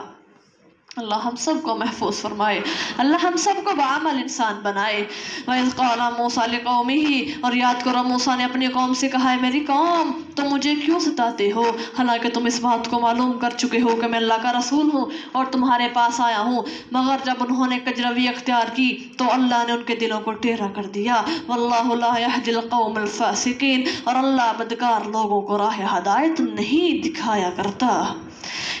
اللہ ہم سب کو محفوظ فرمائے، اللہ ہم سب کو بعمل انسان بنائے۔ وَإِذْ قَالَ مُوسَىٰ لِقَوْمِهِ، اور یاد کرو موسیٰ نے اپنی قوم سے کہا ہے میری قوم تم مجھے کیوں ستاتے ہو، حالانکہ تم اس بات کو معلوم کر چکے ہو کہ میں اللہ کا رسول ہوں اور تمہارے پاس آیا ہوں۔ مگر جب انہوں نے کجروی اختیار کی تو اللہ نے ان کے دلوں کو ٹیڑھا کر دیا۔ وَاللَّهُ لَا يَهْدِي الْقَوْمَ الْفَاسِقِينَ، اور اللہ بدکار لوگوں کو راہ ہدایت نہیں دکھایا کرتا۔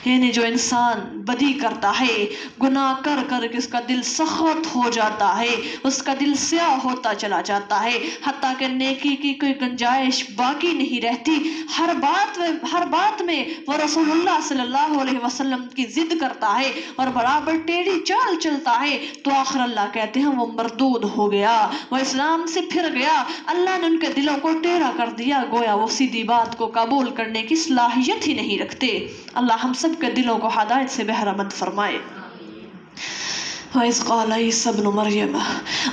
یعنی جو انسان بدی کرتا ہے، گناہ کر کر کے اس کا دل سخت ہو جاتا ہے، اس کا دل سیاہ ہوتا چلا جاتا ہے، حتیٰ کہ نیکی کی کوئی گنجائش باقی نہیں رہتی، ہر بات میں وہ رسول اللہ صلی اللہ علیہ وسلم کی ضد کرتا ہے اور برابر ٹیڑھی چال چلتا ہے، تو آخر اللہ کہتے ہیں وہ مردود ہو گیا، وہ اسلام سے پھر گیا، اللہ نے ان کے دلوں کو ٹیڑھا کر دیا، گویا وہ سیدھی بات کو قبول کرنے کی صلاحیت ہی نہیں رکھتے۔ اللہ ہم سب کے دلوں کو ہدایت سے بہرہ مند فرمائے۔ وَإِذْ قَالَ عِيسَىٰ ابْنُ مَرْيَمَ،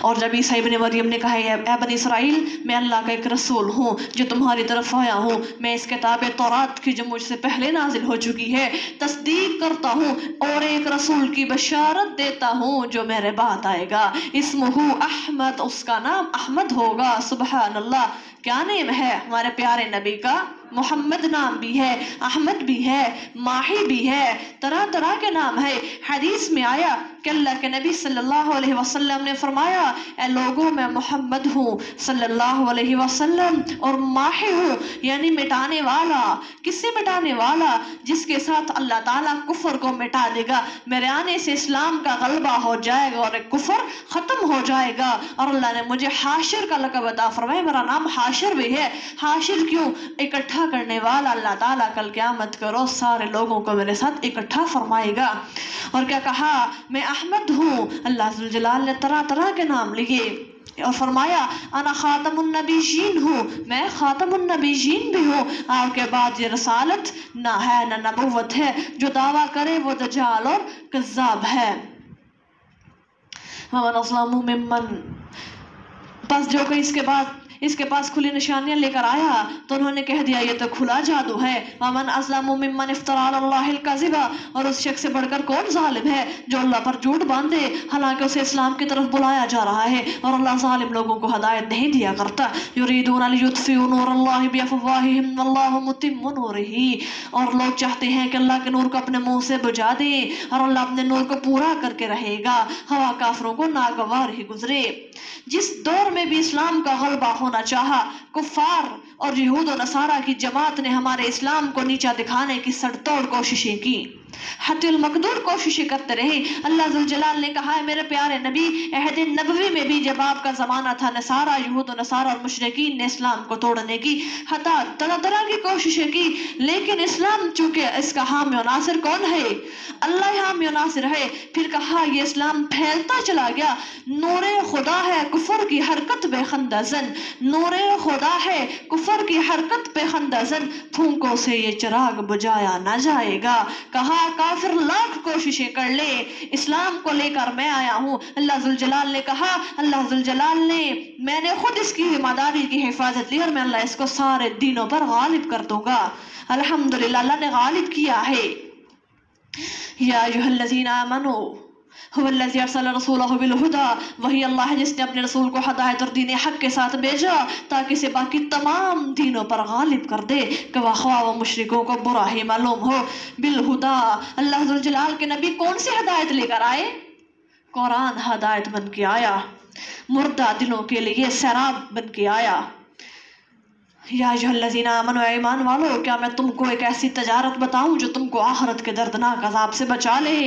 اور جب عیسیٰ ابن مریم نے کہا اے بنی اسرائیل میں اللہ کا ایک رسول ہوں جو تمہاری طرف آیا ہوں، میں اس کتاب تورات کی جو مجھ سے پہلے نازل ہو چکی ہے تصدیق کرتا ہوں اور ایک رسول کی بشارت دیتا ہوں جو میرے بعد آئے گا، اسمہ احمد، اس کا نام احمد ہوگا۔ سبحان اللہ، کیا نام ہے ہمارے پیارے نبی کا؟ محمد نام بھی ہے، احمد بھی ہے، ماہی بھی ہے، طرح طرح کے نام ہے۔ حدیث میں آیا کہ اللہ کے نبی صلی اللہ علیہ وسلم نے فرمایا اے لوگوں میں محمد ہوں صلی اللہ علیہ وسلم اور ماہی ہوں، یعنی مٹانے والا۔ کسے مٹانے والا؟ جس کے ساتھ اللہ تعالیٰ کفر کو مٹا دے گا، میرے آنے سے اسلام کا غلبہ ہو جائے گا اور کفر ختم ہو جائے گا۔ اور اللہ نے مجھے حاشر کا لقب عطا فرمایا، میرا نام حاشر بھی ہے۔ حاشر کیوں؟ اکٹھا کرنے والا اللہ تعالیٰ کل قیامت کے روز سارے لوگوں کو میرے ساتھ اکٹھا فرمائے گا۔ اور کیا کہا؟ میں احمد ہوں۔ اللہ ذوالجلال نے طرح طرح کے نام لیے اور فرمایا انا خاتم النبیین ہوں، میں خاتم النبیین بھی ہوں۔ آپ کے بعد یہ رسالت نہ ہے نہ نبوت ہے، جو دعویٰ کرے وہ دجال اور کذاب ہے۔ ومن اظلم ممن، بس جو کہ اس کے پاس کھلی نشانیاں لے کر آیا تو انہوں نے کہہ دیا یہ تو کھلا جادو ہے۔ ومن اظلم ممن افترى على الله الكذب، اور اس شخص سے بڑھ کر کون ظالم ہے جو اللہ پر جھوٹ باندھے حالانکہ اسے اسلام کی طرف بلایا جا رہا ہے، اور اللہ ظالم لوگوں کو ہدایت نہیں دیا کرتا۔ یریدون لیطفئوا نور اللہ بافواہہم واللہ متم نورہ، اور لوگ چاہتے ہیں کہ اللہ کے نور کو اپنے منہ سے بجھا دیں اور اللہ اپنے نور کو پورا کر کے رہے گا، ہوا کافروں کو ناگوار ہی گزرے۔ جس دور میں بھی اسلام کا غلبہ ہونا چاہا، کفار اور یہود و نصارہ کی جماعت نے ہمارے اسلام کو نیچا دکھانے کی سڑ توڑ کوششیں کی، حتی المقدور کوششیں کرتے رہے۔ اللہ ذوالجلال نے کہا ہے میرے پیارے نبی، عہد نبوی میں بھی جب آپ کا زمانہ تھا، نصارہ، یہود و نصارہ اور مشرکین نے اسلام کو توڑنے کی حتی طرح طرح کی کوششیں کی، لیکن اسلام چونکہ اس کا حامی و ناصر کون ہے؟ اللہ حامی و ناصر ہے۔ پھر کہا یہ اسلام پھیلتا چلا گیا، نور خدا ہے کفر کی حرکت بے خندہ زن، نور خدا ہے کفر کی حرکت بے خندہ زن، پھونکوں سے یہ چراغ بجھایا نہ جائے گا۔ کہا کافر لاکھ کوششیں کر لے، اسلام کو لے کر میں آیا ہوں۔ اللہ ذوالجلال نے کہا، اللہ ذوالجلال نے، میں نے خود اس کی ذمہ داری کی حفاظت لی اور میں اللہ اس کو سارے دینوں پر غالب کر دوں گا۔ الحمدللہ اللہ نے غالب کیا ہے۔ یا ایھا الذین آمنوا هو الذی ارسل رسولہ بالہدی، وہی اللہ ہے جس نے اپنے رسول کو ہدایت اور دین حق کے ساتھ بھیجا تاکہ اسے باقی تمام دینوں پر غالب کر دے، کہ خواہ و مشرکوں کو برا ہی معلوم ہو۔ بالہدی، اللہ ذوالجلال کے نبی کون سی ہدایت لے کر آئے؟ قرآن ہدایت بن کے آیا، مردہ دلوں کے لیے سیراب بن کے آیا۔ یا ایھا الذین آمنوا، ایمان والو، کیا میں تم کو ایک ایسی تجارت بتاؤں جو تم کو آخرت کے دردناک عذاب سے بچا لے؟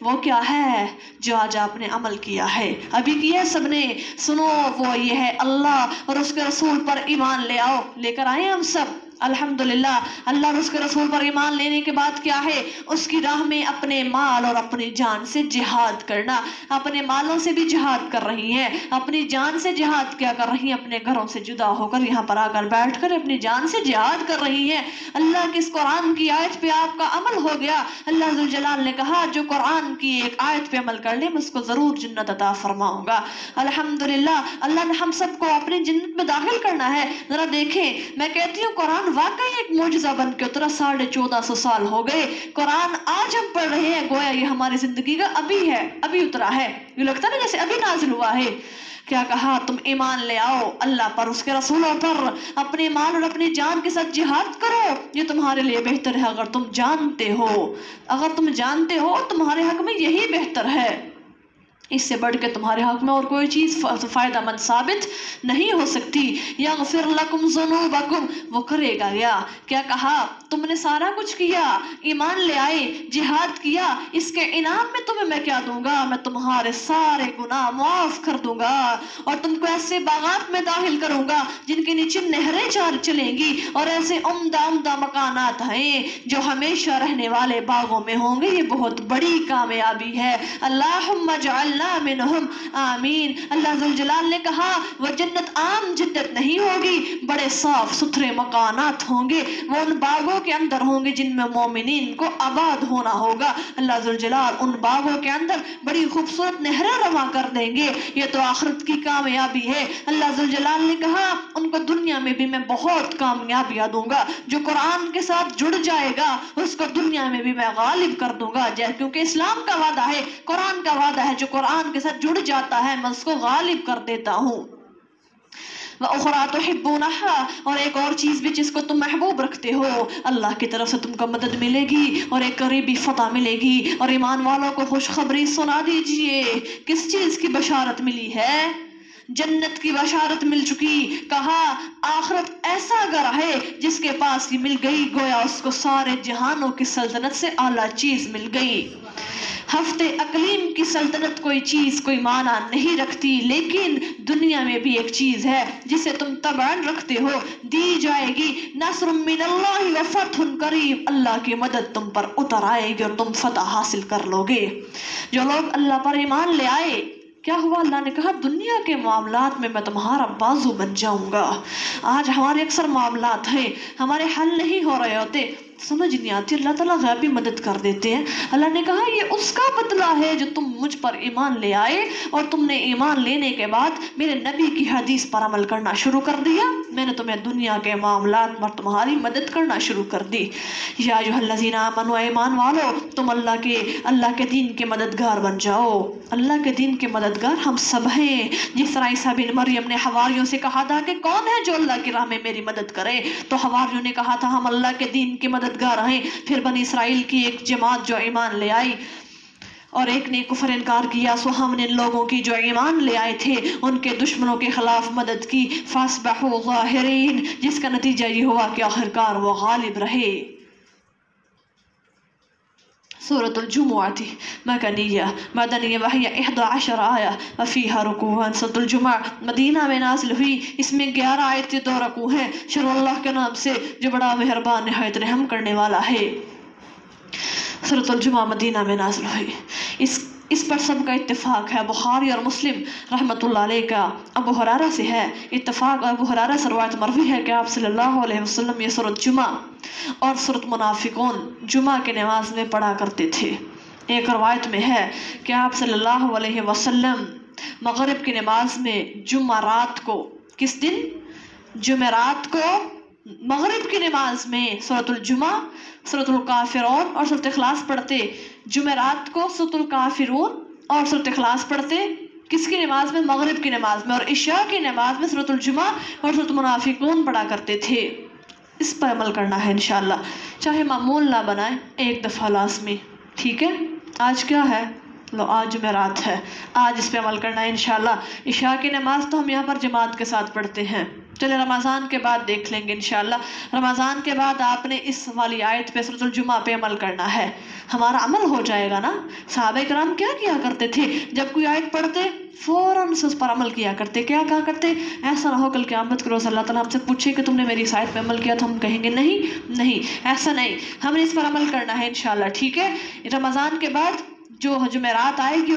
وہ کیا ہے؟ جو آج آپ نے عمل کیا ہے، ابھی کیا سب نے، سنو، وہ یہ ہے اللہ اور اس کے رسول پر ایمان لے آؤ۔ لے کر آئے ہم سب الحمدللہ۔ اللہ اور اس کے رسول پر ایمان لینے کے بعد کیا ہے؟ اس کی راہ میں اپنے مال اور اپنی جان سے جہاد کرنا۔ اپنے مالوں سے بھی جہاد کر رہی ہیں، اپنی جان سے جہاد کیا کر رہی ہیں؟ اپنے گھروں سے جدا ہو کر یہاں پر آ کر بیٹھ کر اپنی جان سے جہاد کر رہی ہیں۔ اللہ کی اس قرآن کی آیت پہ آپ کا عمل ہو گیا۔ اللہ ذوالجلال نے کہا جو قرآن کی ایک آیت پہ عمل کر لے میں اس کو ضرور جنت عطا فرماؤں گا۔ الحمدللہ اللہ نے ہم سب کو اپنی جنت میں داخل کرنا ہے۔ ذرا دیکھیں، میں کہتی ہوں قرآن قرآن واقعی ایک معجزہ بن کے اترا، 1450 سال ہو گئے قرآن آج ہم پڑھ رہے ہیں، گویا یہ ہماری زندگی کا ابھی ہے، ابھی اترا ہے، یہ لگتا ہے نا جیسے ابھی نازل ہوا ہے۔ کیا کہا؟ تم ایمان لے آؤ اللہ پر، اس کے رسولوں پر، اپنے مال اور اپنی جان کے ساتھ جہاد کرو، یہ تمہارے لیے بہتر ہے اگر تم جانتے ہو، اگر تم جانتے ہو تمہارے حق میں یہی بہتر ہے، اس سے بڑھ کے تمہارے حق میں اور کوئی چیز فائدہ مند ثابت نہیں ہو سکتی۔ یغفر لکم ذنوبکم، وہ کرے گا کیا کہا؟ تم نے سارا کچھ کیا، ایمان لے آئے، جہاد کیا، اس کے انعام میں تمہیں میں کیا دوں گا؟ میں تمہارے سارے گناہ معاف کر دوں گا اور تم کو ایسے باغات میں داخل کروں گا جن کے نیچے نہریں چلیں گی، اور ایسے عمدہ عمدہ مکانات ہیں جو ہمیشہ رہنے والے باغوں میں ہوں گے۔ یہ بہت بڑی کامیابی ہے۔ اللہم اجعلنا منہم، آمین۔ اللہ ذوالجلال نے کہا وہ جنت عام جنت نہیں ہوگی، بڑے صاف ستھرے مکانات ہوں گے، وہ ان باغوں کے اندر ہوں گے جن میں مومنین کو آباد ہونا ہوگا۔ اللہ ذوالجلال ان باغوں کے اندر بڑی خوبصورت نہریں رواں کر دیں گے، یہ تو آخرت کی کامیابی ہے۔ اللہ ذوالجلال نے کہا ان کو دنیا میں بھی میں بہت کامیابیاں دوں گا، جو قرآن کے ساتھ جڑ جائے گا اس کو دنیا میں بھی میں غالب کر دوں گا، کیونکہ اسلام کا وعدہ ہے، قرآن کا وعدہ ہے، جو قرآن کے ساتھ جڑ جاتا ہے میں اس کو غالب کر دیتا ہوں۔ وَأُخْرَىٰ تُحِبُّونَهَا، اور ایک اور چیز بھی جس کو تم محبوب رکھتے ہو، اللہ کی طرف سے تم کو مدد ملے گی اور ایک قریبی فتح ملے گی۔ اور ایمان والوں کو خوشخبری سنا دیجئے، کس چیز کی بشارت ملی ہے؟ جنت کی بشارت مل چکی۔ کہا آخرت ایسا گھر ہے جس کے پاس یہ مل گئی گویا اس کو سارے جہانوں کی سلطنت سے اعلیٰ چیز مل گئی۔ ہفتے اقلیم کی سلطنت کوئی چیز کوئی معنی نہیں رکھتی، لیکن دنیا میں بھی ایک چیز ہے جسے تم طبعاً رکھتے ہو، دی جائے گی۔ نصر من اللہ و فتح قریب، اللہ کی مدد تم پر اتر آئے گی اور تم فتح حاصل کر لو گے۔ جو لوگ اللہ پر ایمان لے آئے، کیا ہوا؟ اللہ نے کہا دنیا کے معاملات میں میں تمہارا بازو بن جاؤں گا۔ آج ہمارے اکثر معاملات ہیں، ہمارے حل نہیں ہو رہے ہوتے، سمجھ نہیں آتی، اللہ تعالیٰ غیبی مدد کر دیتے ہیں۔ اللہ نے کہا یہ اس کا بدلہ ہے جو تم مجھ پر ایمان لے آئے اور تم نے ایمان لینے کے بعد میرے نبی کی حدیث پر عمل کرنا شروع کر دیا، میں نے تمہیں دنیا کے معاملات پر تمہاری مدد کرنا شروع کر دی۔ یا ایھا الذین آمنوا، ایمان والو تم اللہ کے دین کے مددگار بن جاؤ۔ اللہ کے دین کے مددگار ہم سب ہیں، جس طرح عیسیٰ بن مریم نے حواریوں سے کہا تھا کہ کون ہے جو اللہ کی راہ میں میری مدد کرے، تو حواریوں نے کہا تھا ہم اللہ کے دین کے مددگار ہیں۔ پھر بنی اسرائیل کی ایک جماعت جو ایمان لے آئی اور ایک نے کفر انکار کیا، سو ہم نے ان لوگوں کی جو ایمان لے آئے تھے ان کے دشمنوں کے خلاف مدد کی، فاصبحوا ظاہرین، جس کا نتیجہ یہ ہوا کہ آخرکار وہ غالب رہے۔ سورة الجمعہ مکنیہ مدنیہ وحی 11 آیہ وفیہا رکوع۔ سورة الجمعہ مدینہ میں نازل ہوئی، اس میں 11 آیت 2 رکوع ہیں۔ شروع اللہ کے نام سے جو بڑا مہربان نہایت رحم کرنے والا ہے۔ سورة الجمعہ مدینہ میں نازل ہوئی، اس پر سب کا اتفاق ہے، بخاری اور مسلم رحمۃ اللہ علیہ کا ابو ہریرہ سے ہے اتفاق، ابو ہریرہ سے روایت مروی ہے کہ آپ صلی اللہ علیہ وسلم یہ سورۃ جمعہ اور سورۃ منافقون جمعہ کی نماز میں پڑھا کرتے تھے۔ ایک روایت میں ہے کہ آپ صلی اللہ علیہ وسلم مغرب کی نماز میں جمعرات کو، کس دن؟ جمعرات کو مغرب کی نماز میں سورۃ الجمعہ، سورۃ الکافرون اور سورۃ اخلاص پڑھتے، جمعرات کو سورۃ الکافرون اور سورۃ اخلاص پڑھتے، کس کی نماز میں؟ مغرب کی نماز میں، اور عشاء کی نماز میں سورۃ الجمعہ اور سورۃ منافقون پڑھا کرتے تھے۔ اس پر عمل کرنا ہے انشاءاللہ، چاہے معمول نہ بنائیں، ایک دفعہ لازمی، ٹھیک ہے؟ آج کیا ہے؟ لو آج جمعرات ہے، آج اس پہ عمل کرنا ہے انشاءاللہ۔ عشاء کی نماز تو ہم یہاں پر جماعت کے ساتھ پڑھتے ہیں، چلے رمضان کے بعد دیکھ لیں گے انشاءاللہ۔ رمضان کے بعد آپ نے اس والی آیت پہ سورۃ الجمعہ پہ عمل کرنا ہے، ہمارا عمل ہو جائے گا نا۔ صحابہ کرام کیا کیا کرتے تھے؟ جب کوئی آیت پڑھتے فوراً سے اس پر عمل کیا کرتے۔ کیا کہا کرتے؟ ایسا نہ ہو کل قیامت کے روز اللہ تعالیٰ ہم سے پوچھے کہ تم نے میری اس آیت پہ عمل کیا، تو ہم کہیں گے نہیں، ایسا نہیں، ہم نے اس پر عمل کرنا ہے انشاءاللہ، ٹھیک ہے؟ رمضان کے بعد جو جمعرات آئے گی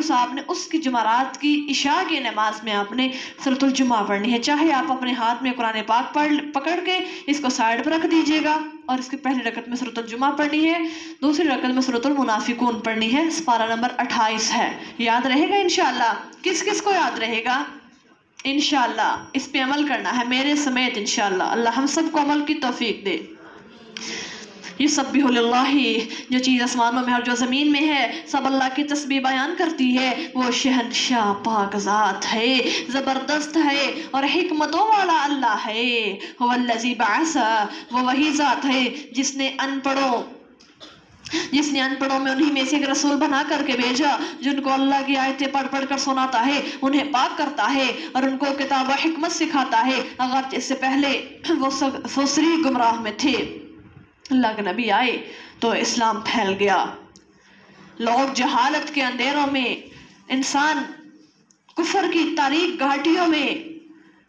اس کی جمعرات کی عشاء کی نماز میں آپ نے سورۃ الجمعہ پڑھنی ہے، چاہے آپ اپنے ہاتھ میں قرآن پاک پکڑ کے اس کو سائڈ پر رکھ دیجئے گا اور اس کی پہلی رکعت میں سورۃ الجمعہ پڑھنی ہے، دوسری رکعت میں سورۃ المنافقون پڑھنی ہے۔ سپارہ نمبر 28 ہے، یاد رہے گا انشاءاللہ؟ کس کس کو یاد رہے گا؟ انشاءاللہ اس پہ عمل کرنا ہے میرے سمیت انشاءاللہ. اللہ ہم سب کو عمل کی توفیق دے. یسبح للہ، جو چیز آسمانوں میں اور جو زمین میں ہے سب اللہ کی تسبیح بیان کرتی ہے. وہ شہنشاہ پاک ذات ہے، زبردست ہے اور حکمتوں والا اللہ ہے. هو الذی بعث، وہ وہی ذات ہے جس نے ان پڑھوں میں انہی میں سے ایک رسول بنا کر کے بھیجا، جن کو اللہ کی آیتیں پڑھ پڑھ کر سناتا ہے، انہیں پاک کرتا ہے اور ان کو کتاب و حکمت سکھاتا ہے. اگر اس سے پہلے وہ سری گمراہ میں تھے، اللہ کے نبی آئے تو اسلام پھیل گیا. لوگ جہالت کے اندھیروں میں، انسان کفر کی تاریک گھاٹیوں میں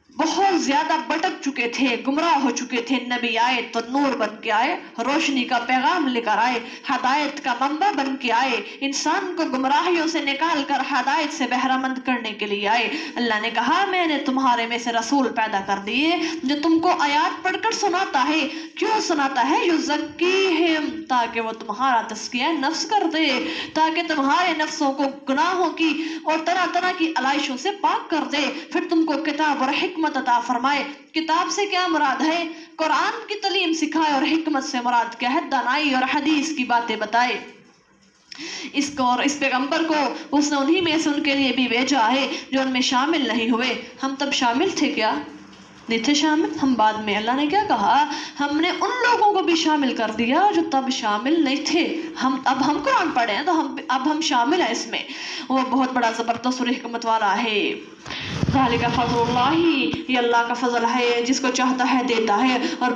بہت زیادہ بھٹک چکے تھے، گمراہ ہو چکے تھے. نبی آئے تو نور بن کے آئے، روشنی کا پیغام لے کر آئے، ہدایت کا منبع بن کے آئے، انسان کو گمراہیوں سے نکال کر ہدایت سے بہرہ مند کرنے کے لیے آئے. اللہ نے کہا میں نے تمہارے میں سے رسول پیدا کر دیے جو تم کو آیات پڑھ کر سناتا ہے. کیوں سناتا ہے؟ یزکیہم، تاکہ وہ تمہارا تزکیہ نفس کر دے، تاکہ تمہارے نفسوں کو گناہوں کی اور طرح طرح کی علائشوں سے پاک کر دے، پھر تم کو کتاب اور حکمت عطا فرمائے. کتاب سے کیا مراد ہے؟ قرآن کی تعلیم سکھائے، اور حکمت سے مراد کیا ہے؟ دانائی اور حدیث کی باتیں بتائے. اس کو اور اس پیغمبر کو اس نے انہی میں سے ان کے لیے بھی بھیجا ہے جو ان میں شامل نہیں ہوئے. ہم تب شامل تھے کیا؟ نہیں تھے شامل. ہم بعد میں، اللہ نے کیا کہا؟ ہم نے ان لوگوں کو بھی شامل کر دیا جو تب شامل نہیں تھے. اب ہم قرآن پڑھے ہیں تو اب ہم شامل ہیں اس میں. وہ بہت بڑا زبردست اور حکمت والا ہے. ذالک فضل اللہ، یہ اللہ کا فضل ہے، جس کو چاہتا ہے دیتا ہے، اور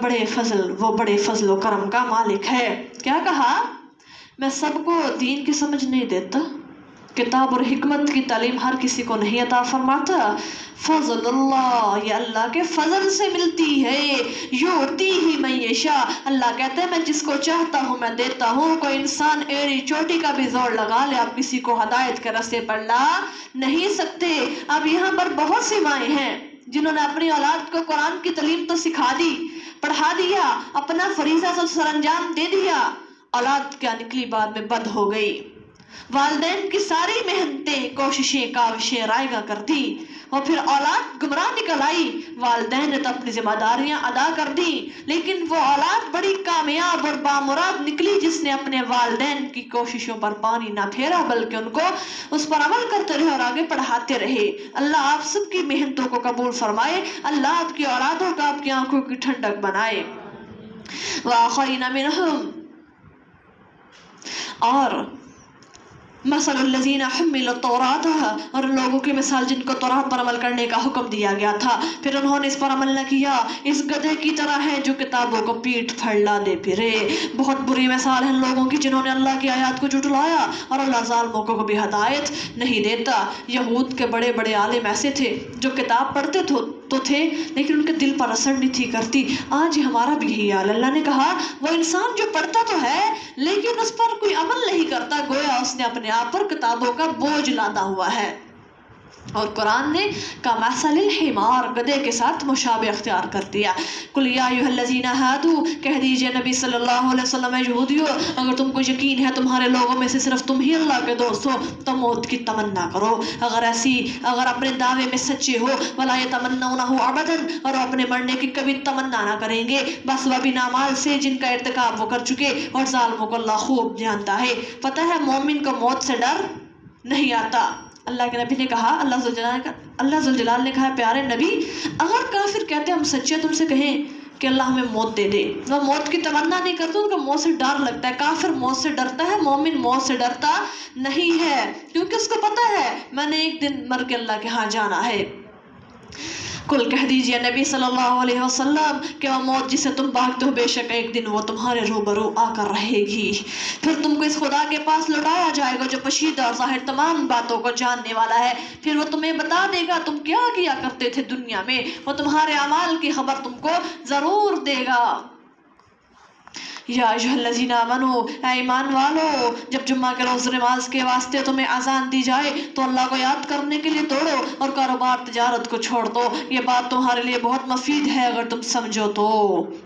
وہ بڑے فضل و کرم کا مالک ہے. کیا کہا؟ میں سب کو دین کی سمجھ نہیں دیتا، کتاب اور حکمت کی تعلیم ہر کسی کو نہیں عطا فرماتا. فضل اللہ، یہ اللہ کے فضل سے ملتی ہے. یؤتی ہی من یشاء، اللہ کہتے ہیں میں جس کو چاہتا ہوں میں دیتا ہوں. کوئی انسان ایڑی چوٹی کا بھی زور لگا لے، آپ کسی کو ہدایت کے راستے پر لا نہیں سکتے. اب یہاں پر بہت سی مائیں ہیں جنہوں نے اپنی اولاد کو قرآن کی تعلیم تو سکھا دی، پڑھا دیا، اپنا فریضہ سر انجام دے دیا، اولاد کیا نکلی بعد میں بد ہو گئی. والدین کی ساری محنتیں، کوششیں، کاوشیں رائگاں کر دی، اور پھر اولاد گمراہ نکل آئی. والدین نے تو اپنی ذمہ داریاں ادا کر دی، لیکن وہ اولاد بڑی کامیاب اور بامراد نکلی جس نے اپنے والدین کی کوششوں پر پانی نہ پھیرا، بلکہ ان کو اس پر عمل کرتے رہے اور آگے پڑھاتے رہے. اللہ آپ سب کی محنتوں کو قبول فرمائے. اللہ آپ کی اولادوں کا آپ کی آنکھوں کی ٹھنڈک بنائے. وآخرین منہم، اور مثل الذین حملوا التوراۃ، اور لوگوں کی مثال جن کو تورات پر عمل کرنے کا حکم دیا گیا تھا پھر انہوں نے اس پر عمل نہ کیا، اس گدھے کی طرح ہے جو کتابوں کو پیٹھ پھیلا دے پھرے. بہت بری مثال ہے ان لوگوں کی جنہوں نے اللہ کی آیات کو جھٹلایا، اور اللہ ظالموں کو بھی ہدایت نہیں دیتا. یہود کے بڑے بڑے عالم ایسے تھے جو کتاب پڑھتے تو تھے لیکن ان کے دل پر اثر نہیں تھی کرتی. آج ہمارا بھی یہی حال. اللہ نے کہا وہ انسان جو پڑھتا تو ہے لیکن اس پر کوئی عمل نہیں کرتا، گویا اس نے اپنے آپ پر کتابوں کا بوجھ لادا ہوا ہے. اور قرآن نے کمثل الحمار، گدھے کے ساتھ مشابہ اختیار کر دیا. قل یا ایھا الذین ہادوا، کہہ دیجئے نبی صلی اللہ علیہ وسلم یہودیو، اگر تم کو یقین ہے تمہارے لوگوں میں سے صرف تم ہی اللہ کے دوست ہو تو موت کی تمنا کرو. اگر اپنے دعوے میں سچے ہو، ولا یتمنونہ ابدا، اور اپنے مرنے کی کبھی تمنا نہ کریں گے، بس وہ بنا مال سے جن کا ارتکاب وہ کر چکے، اور ظالموں کو اللہ خوب جانتا ہے. پتہ ہے مومن کو موت سے ڈر نہیں آتا. اللہ کے نبی نے کہا، اللہ ذوالجلال نے کہا پیارے نبی، اگر کافر کہتے ہم سچے تم سے کہیں کہ اللہ ہمیں موت دے دے، وہ موت کی تمنا نہیں کرتے، ان کو موت سے ڈر لگتا ہے. کافر موت سے ڈرتا ہے، مومن موت سے ڈرتا نہیں ہے، کیونکہ اس کو پتہ ہے میں نے ایک دن مر کے اللہ کے ہاں جانا ہے. کل کہہ دیجئے نبی صلی اللہ علیہ وسلم کہ وہ موت جسے تم بھاگتے ہو بے شک ایک دن وہ تمہارے روبرو آ کر رہے گی. پھر تم کو اس خدا کے پاس لوٹایا جائے گا جو پوشیدہ اور ظاہر تمام باتوں کو جاننے والا ہے. پھر وہ تمہیں بتا دے گا تم کیا کیا کرتے تھے دنیا میں، وہ تمہارے اعمال کی خبر تم کو ضرور دے گا. یا ایھا الذین آمنوا، اے ایمان والو، جب جمعہ کے روز نماز کے واسطے تمہیں اذان دی جائے تو اللہ کو یاد کرنے کے لیے دوڑو اور کاروبار تجارت کو چھوڑ دو. یہ بات تمہارے لیے بہت مفید ہے اگر تم سمجھو تو.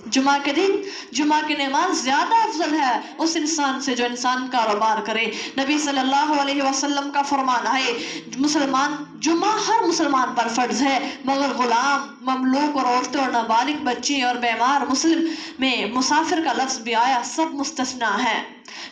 جمعہ کے دن جمعہ کی نماز زیادہ افضل ہے اس انسان سے جو انسان کاروبار کرے. نبی صلی اللہ علیہ وسلم کا فرمان ہے مسلمان جمعہ ہر مسلمان پر فرض ہے، مگر غلام، مملوک اور عورتیں اور نابالغ بچے اور بیمار، مسلم میں مسافر کا لفظ بھی آیا، سب مستثنا ہے۔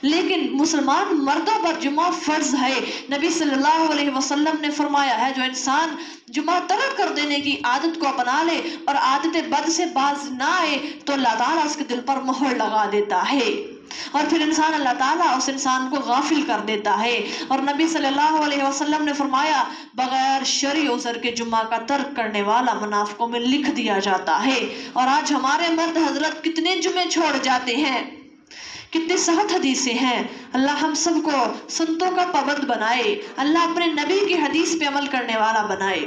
لیکن مسلمان مردوں پر جمعہ فرض ہے۔ نبی صلی اللہ علیہ وسلم نے فرمایا ہے جو انسان جمعہ ترک کر دینے کی عادت کو اپنا لے اور عادت بد سے باز نہ آئے تو اللہ تعالیٰ اس کے دل پر مہر لگا دیتا ہے، اور پھر اللہ تعالیٰ اس انسان کو غافل کر دیتا ہے۔ اور نبی صلی اللہ علیہ وسلم نے فرمایا بغیر شرعی عذر کے جمعہ کا ترک کرنے والا منافقوں میں لکھ دیا جاتا ہے۔ اور آج ہمارے مرد حضرت کتنے جمعے چھوڑ جاتے ہیں، کتنے سخت حدیثیں ہیں۔ اللہ ہم سب کو سنتوں کا پابند بنائے، اللہ اپنے نبی کی حدیث پہ عمل کرنے والا بنائے۔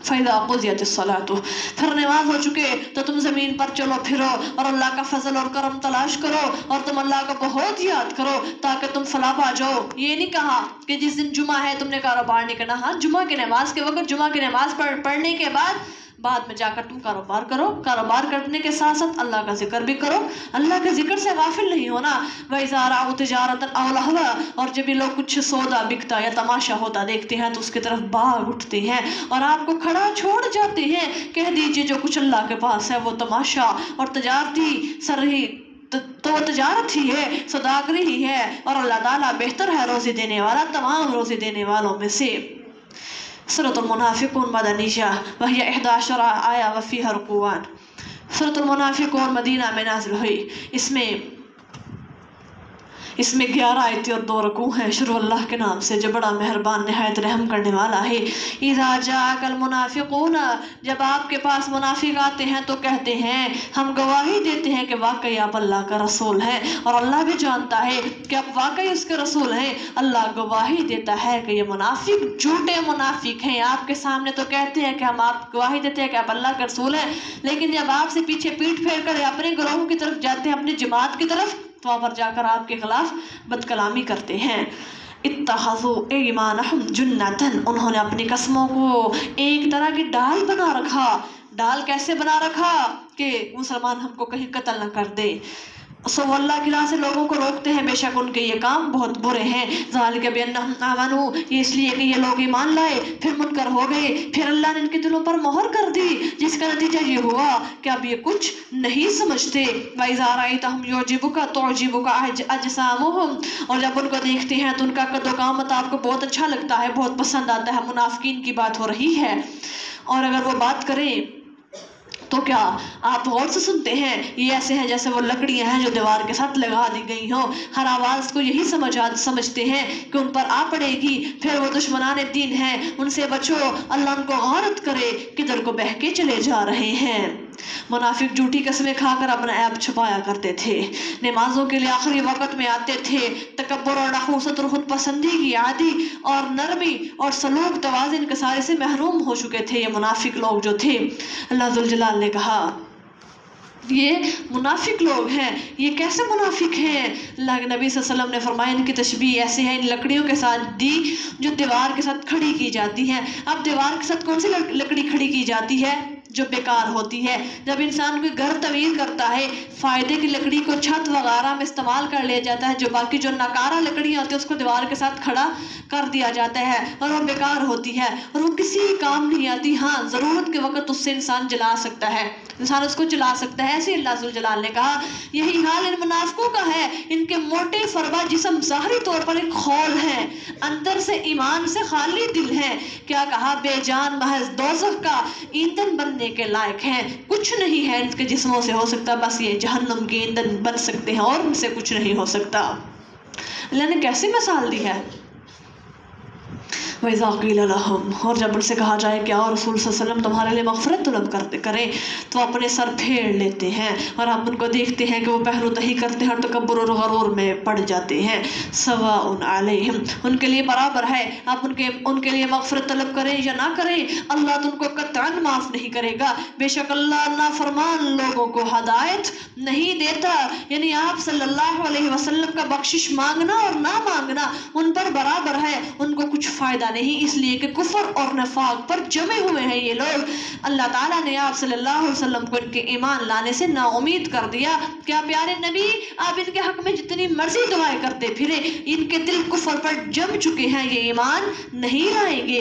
فَإِذَا قُضِيَتِ الصَّلَاةُ، پھر نماز ہو چکے تو تم زمین پر چلو پھرو اور اللہ کا فضل اور کرم تلاش کرو اور تم اللہ کا بہت یاد کرو تاکہ تم فلاح پا جاؤ۔ یہ نہیں کہا کہ جس دن جمعہ ہے تم نے کاروبار نہیں کرنا، ہاں جمعہ کی نماز کے وقت جمعہ کی نماز پڑھنے کے بعد میں جا کر تم کاروبار کرو، کاروبار کرنے کے ساتھ ساتھ اللہ کا ذکر بھی کرو، اللہ کے ذکر سے غافل نہیں ہونا۔ وَإِذَا رَأَوْا تِجَارَةً أَوْ لَهْوًا، اور جب یہ لوگ کچھ سودا بکتا یا تماشا ہوتا دیکھتے ہیں تو اس کی طرف بھاگ اٹھتے ہیں اور آپ کو کھڑا چھوڑ جاتے ہیں۔ کہہ دیجئے جو کچھ اللہ کے پاس ہے وہ تماشا اور تجارتی سرہی تو تجارت ہی ہے، صداقری ہی ہے، اور اللہ تعالیٰ بہتر ہے روزی دینے والا تمام روزی دینے والوں میں سے۔ سورۃ المنافقون مدنیہ وہی 11 آیا وفیہا رکوعان۔ سورۃ المنافقون مدینہ میں نازل ہوئی، اس میں 11 آیتیں اور 2 رکوع ہیں۔ شروع اللہ کے نام سے جو بڑا مہربان نہایت رحم کرنے والا ہے۔ اذا جاءک المنافقون، جب آپ کے پاس منافق آتے ہیں تو کہتے ہیں ہم گواہی دیتے ہیں کہ واقعی آپ اللہ کا رسول ہیں، اور اللہ بھی جانتا ہے کہ آپ واقعی اس کے رسول ہیں۔ اللہ گواہی دیتا ہے کہ یہ منافق جھوٹے منافق ہیں۔ آپ کے سامنے تو کہتے ہیں کہ ہم آپ گواہی دیتے ہیں کہ آپ اللہ کے رسول ہیں، لیکن جب آپ سے پیچھے پیٹ پھیر کر اپنے گروہوں کی طرف جاتے ہیں، اپنی جماعت کی طرف، تو وہاں پر جا کر آپ کے خلاف بد کلامی کرتے ہیں۔ اتخذوا ایمانہم جنۃ، انہوں نے اپنی قسموں کو ایک طرح کی ڈال بنا رکھا۔ ڈال کیسے بنا رکھا کہ مسلمان ہم کو کہیں قتل نہ کر دے، سو اللہ کی راہ سے لوگوں کو روکتے ہیں، بے شک ان کے یہ کام بہت برے ہیں۔ ذالک بانہم آمنوا، یہ اس لیے کہ یہ لوگ ایمان لائے پھر منکر ہو گئے، پھر اللہ نے ان کے دلوں پر مہر کر دی، جس کا نتیجہ یہ ہوا کہ اب یہ کچھ نہیں سمجھتے۔ وَإِذَا رَأَيْتَهُمْ يُعْجِبُكَ تُعْجِبُكَ أَجْسَامُهُمْ، اور جب ان کو دیکھتے ہیں تو ان کا قد و قامت آپ کو بہت اچھا لگتا ہے، بہت پسند آتا ہے۔ منافقین کی بات ہو رہی ہے، اور اگر وہ بات کریں تو کیا آپ غور سے سنتے ہیں؟ یہ ایسے ہیں جیسے وہ لکڑیاں ہیں جو دیوار کے ساتھ لگا دی گئی ہوں، ہر آواز کو یہی سمجھتے ہیں کہ ان پر آ پڑے گی، پھر وہ دشمنان دین ہیں، ان سے بچو، اللہ ان کو غارت کرے کدھر کو بہہ کے چلے جا رہے ہیں۔ منافق جھوٹی قسمیں کھا کر اپنا عیب چھپایا کرتے تھے، نمازوں کے لیے آخری وقت میں آتے تھے، تکبر اور نحوست اور خود پسندی کی عادی اور نرمی اور سلوک توازن کے سارے سے محروم ہو چکے تھے یہ منافق لوگ جو تھے۔ اللہ ذوالجلال نے کہا یہ منافق لوگ ہیں۔ یہ کیسے منافق ہیں؟ اللہ کے نبی صلی اللہ علیہ وسلم نے فرمایا ان کی تشبیہ ایسے ہے ان لکڑیوں کے ساتھ دی جو دیوار کے ساتھ کھڑی کی جاتی ہیں۔ اب دیوار کے ساتھ کون سی لکڑی کھڑی کی جاتی ہے؟ جو بیکار ہوتی ہے۔ جب انسان کوئی گھر تعمیر کرتا ہے، فائدے کی لکڑی کو چھت وغیرہ میں استعمال کر لیا جاتا ہے، جو باقی جو ناکارہ لکڑیاں ہوتی ہیں اس کو دیوار کے ساتھ کھڑا کر دیا جاتا ہے اور وہ بیکار ہوتی ہے اور وہ کسی کام نہیں آتی۔ ہاں ضرورت کے وقت اس سے انسان جلا سکتا ہے، انسان اس کو جلا سکتا ہے۔ ایسے اللہ ذوالجلال نے کہا یہی حال ان منافقوں کا ہے، ان کے موٹے فربا جسم ظاہری طور پر ایک خول ہے، اندر سے ایمان سے خالی دل ہے۔ کیا کہا؟ بے جان محض دوزخ کا ایندھن بننے کے لائق ہیں، کچھ نہیں ہے ان کے جسموں سے ہو سکتا، بس یہ جہنم کے ایندھن بن سکتے ہیں اور ان سے کچھ نہیں ہو سکتا۔ اللہ نے کیسی مثال دی ہے؟ وَإِذَا قِيلَ لَهُمْ، اور جب ان سے کہا جائے کہ اور رسول صلی اللہ علیہ وسلم تمہارے لیے مغفرت طلب کریں تو اپنے سر پھیر لیتے ہیں اور ہم ان کو دیکھتے ہیں کہ وہ پہلو دہی کرتے ہیں اور تکبر اور غرور میں پڑ جاتے ہیں۔ سواء علیہم، ان کے لیے برابر ہے، آپ ان کے لیے مغفرت طلب کریں یا نہ کریں، اللہ تو ان کو قطعاً معاف نہیں کرے گا۔ بے شک اللہ نافرمان لوگوں کو ہدایت نہیں دیتا، یعنی آپ صلی اللہ علیہ وسلم کا بخشش مانگنا اور نہ مانگنا ان پر برابر ہے، ان کو کچھ فائدہ نہیں، اس لیے کہ کفر اور نفاق پر جمے ہوئے ہیں یہ لوگ۔ اللہ تعالیٰ نے آپ صلی اللہ علیہ وسلم کو ان کے ایمان لانے سے نا امید کر دیا۔ کیا پیارے نبی آپ ان کے حق میں جتنی مرضی دعائیں کرتے پھرے، ان کے دل کفر پر جم چکے ہیں، یہ ایمان نہیں لائیں گے۔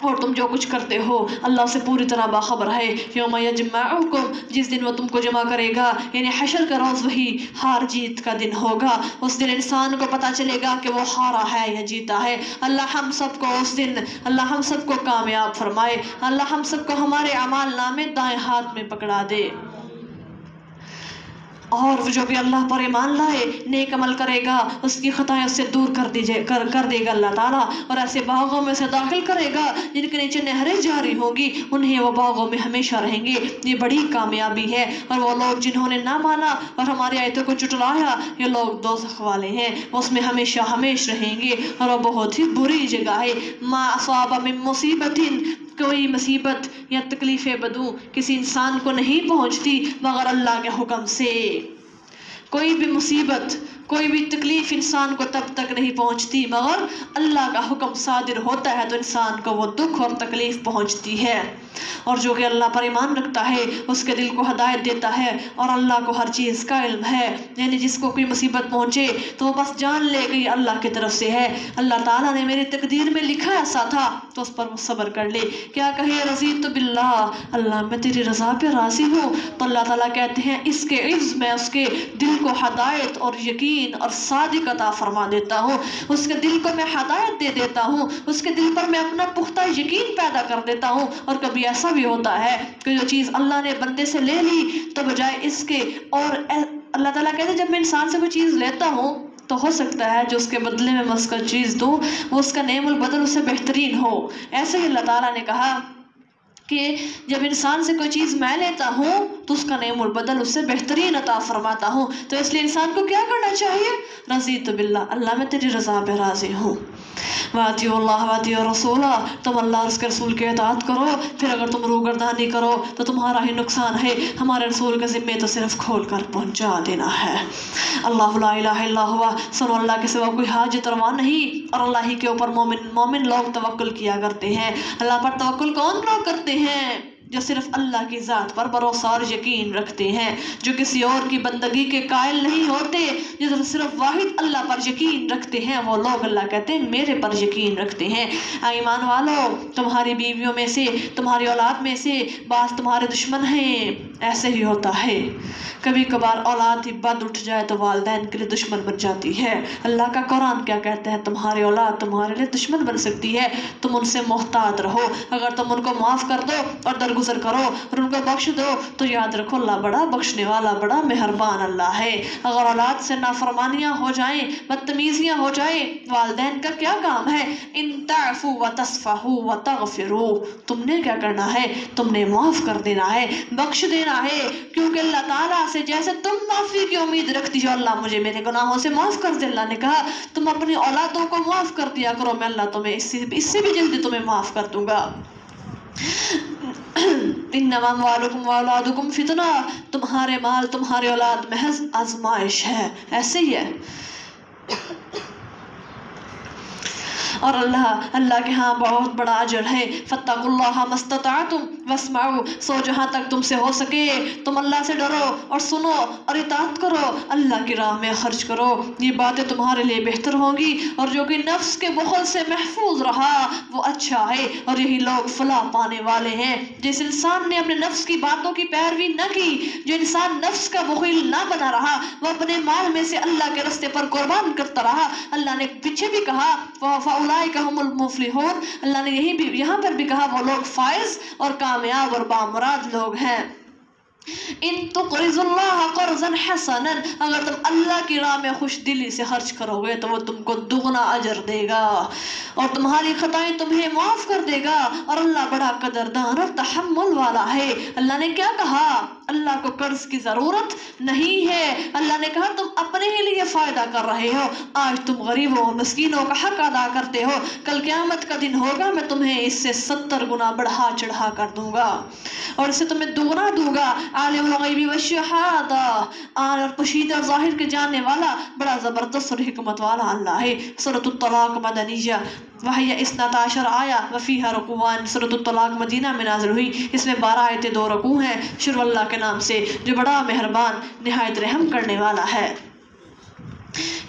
اور تم جو کچھ کرتے ہو اللہ سے پوری طرح باخبر ہے۔ یوم یجمعکم، جس دن وہ تم کو جمع کرے گا، یعنی حشر کا روز وہی ہار جیت کا دن ہوگا۔ اس دن انسان کو پتہ چلے گا کہ وہ ہارا ہے یا جیتا ہے۔ اللہ ہم سب کو اس دن، اللہ ہم سب کو کامیاب فرمائے، اللہ ہم سب کو ہمارے اعمال نامے دائیں ہاتھ میں پکڑا دے۔ اور جو بھی اللہ پر ایمان لائے، نیک عمل کرے گا، اس کی خطائیں اس سے دور کر دے گا اللہ تعالیٰ، اور ایسے باغوں میں سے داخل کرے گا جن کے نیچے نہریں جاری ہوگی، انہیں وہ باغوں میں ہمیشہ رہیں گے۔ یہ بڑی کامیابی ہے۔ اور وہ لوگ جنہوں نے نہ مانا اور ہماری آیتوں کو جھٹلایا، یہ لوگ دوزخ والے ہیں، اس میں ہمیشہ ہمیش رہیں گے، اور وہ بہت ہی بری جگہ ہے۔ ما اصاب من مصیبت، کوئی مصیبت یا تکلیف بدو کسی انسان کو نہیں پہنچتی مگر اللہ کے حکم سے۔ کوئی بھی مصیبت، کوئی بھی تکلیف انسان کو تب تک نہیں پہنچتی مگر اللہ کا حکم صادر ہوتا ہے تو انسان کو وہ دکھ اور تکلیف پہنچتی ہے۔ اور جو کہ اللہ پر ایمان رکھتا ہے اس کے دل کو ہدایت دیتا ہے، اور اللہ کو ہر چیز کا علم ہے، یعنی جس کو کوئی مصیبت پہنچے تو وہ بس جان لے گئی اللہ کی طرف سے ہے، اللہ تعالیٰ نے میری تقدیر میں لکھا ایسا تھا، تو اس پر وہ صبر کر لے۔ کیا کہے؟ رضیت باللہ، اللہ میں تیری رضا پہ راضی ہوں، تو اللہ تعالیٰ کہتے ہیں اس کے عوض میں اس کے دل کو ہدایت اور یقین اور صادق عطا فرما دیتا ہوں، اس کے دل کو میں ہدایت دے دیتا ہوں، اس کے دل پر میں اپنا پختہ یقین پیدا کر دیتا ہوں۔ اور کبھی ایسا بھی ہوتا ہے کہ جو چیز اللہ نے بندے سے لے لی تو بجائے اس کے، اور اللہ تعالیٰ کہتے ہیں جب میں انسان سے کوئی چیز لیتا ہوں تو ہو سکتا ہے جو اس کے بدلے میں اس کا چیز دوں وہ اس کا نعم البدل اس سے بہترین ہو۔ ایسے ہی اللہ تعالیٰ نے کہا کہ جب انسان سے کوئی چیز میں لیتا ہوں تو اس کا نعم البدل اس سے بہترین عطا فرماتا ہوں، تو اس لیے انسان کو کیا کرنا چاہیے؟ رضیت باللہ، اللہ میں تیری رضا پہ راضی ہوں۔ واطیعوا اللہ واطیعوا رسولہ، تم اللہ اور اس کے رسول کی اطاعت کرو، پھر اگر تم روگردانی کرو تو تمہارا ہی نقصان ہے، ہمارے رسول کے ذمے تو صرف کھول کر پہنچا دینا ہے۔ اللہ لا الہ الا ہوا، سنو اللہ کے سوا کوئی حاجت روا نہیں، اور اللہ ہی کے اوپر مومن لوگ توکل کیا کرتے ہیں۔ اللہ پر توکل کون لوگ کرتے ہیں؟ جو صرف اللہ کی ذات پر بھروسہ اور یقین رکھتے ہیں، جو کسی اور کی بندگی کے قائل نہیں ہوتے، جو صرف واحد اللہ پر یقین رکھتے ہیں، وہ لوگ اللہ کہتے ہیں میرے پر یقین رکھتے ہیں۔ ایمان والو، تمہاری بیویوں میں سے، تمہاری اولاد میں سے بعض تمہارے دشمن ہیں۔ ایسے ہی ہوتا ہے، کبھی کبھار اولاد ہی بد اٹھ جائے تو والدین کے لیے دشمن بن جاتی ہے۔ اللہ کا قرآن کیا کہتا ہے؟ تمہاری اولاد تمہارے لیے دشمن بن سکتی ہے، تم ان سے محتاط رہو۔ اگر تم ان کو معاف کر دو اور درگزر کرو اور ان کو بخش دو تو یاد رکھو اللہ بڑا بخشنے والا، بڑا مہربان اللہ ہے۔ اگر اولاد سے نافرمانیاں ہو جائیں، بدتمیزیاں ہو جائیں، والدین کا کیا کام ہے؟ ان تعفوا وتصفحوا وتغفروا، تم نے کیا کرنا ہے؟ تم نے معاف کر دینا ہے، بخش دینا ہے، کیونکہ اللہ تعالیٰ سے جیسے تم معافی کی امید رکھتی ہو اللہ مجھے میرے گناہوں سے معاف کر دے، اللہ نے کہا تم اپنی اولادوں کو معاف کر دیا کرو، میں اللہ تمہیں اس سے بھی جلدی تمہیں معاف کر دوں گا۔ انما اموالکم واولادکم فتنہ، تمہارے مال تمہاری اولاد محض آزمائش ہے، ایسے ہی ہے۔ اور اللہ کے ہاں بہت بڑا اجر ہے۔ فاتقوا اللہ ما استطعتم واسمعوا، سو جہاں تک تم سے ہو سکے تم اللہ سے ڈرو اور سنو اور اطاعت کرو، اللہ کی راہ میں خرچ کرو، یہ باتیں تمہارے لیے بہتر ہوں گی، اور جو کہ نفس کے بخل سے محفوظ رہا وہ اچھا ہے، اور یہی لوگ فلاح پانے والے ہیں۔ جس انسان نے اپنے نفس کی باتوں کی پیروی نہ کی، جو انسان نفس کا بخیل نہ بنا رہا، وہ اپنے مال میں سے اللہ کے راستے پر قربان کرتا رہا، اللہ نے پیچھے بھی کہا فَأُولَئِكَ هُمُ الْمُفْلِحُونَ، اللہ نے یہاں پر بھی کہا وہ لوگ فائز اور کامیاب اور بامراد لوگ ہیں۔ ان تقرضوا اللہ قرضا حسنا، اگر تم اللہ کی راہ میں خوش دلی سے خرچ کرو گے تو وہ تم کو دگنا اجر دے گا اور تمہاری خطائیں تمہیں معاف کر دے گا، اور اللہ بڑا قدردان اور تحمل والا ہے۔ اللہ نے کیا کہا؟ اللہ کو قرض کی ضرورت نہیں ہے، اللہ نے کہا تم اپنے ہی لیے فائدہ کر رہے ہو، آج تم غریبوں اور مسکینوں کا حق ادا کرتے ہو، کل قیامت کا دن ہوگا میں تمہیں اس سے 70 گنا بڑھا چڑھا کر دوں گا اور اسے تمہیں دگنا دوں گا۔ عالم الغیب والشہادہ، اور پوشیدہ اور ظاہر کے جاننے والا، بڑا زبردست اور حکمت والا اللہ ہے۔ سورۃ الطلاق مدنیہ وہی 12 آیا وفیہا رکوعان، سورۃ الطلاق مدینہ میں نازل ہوئی، اس میں 12 آیتیں 2 رکوع ہیں۔ شروع اللہ کے نام سے جو بڑا مہربان نہایت رحم کرنے والا ہے۔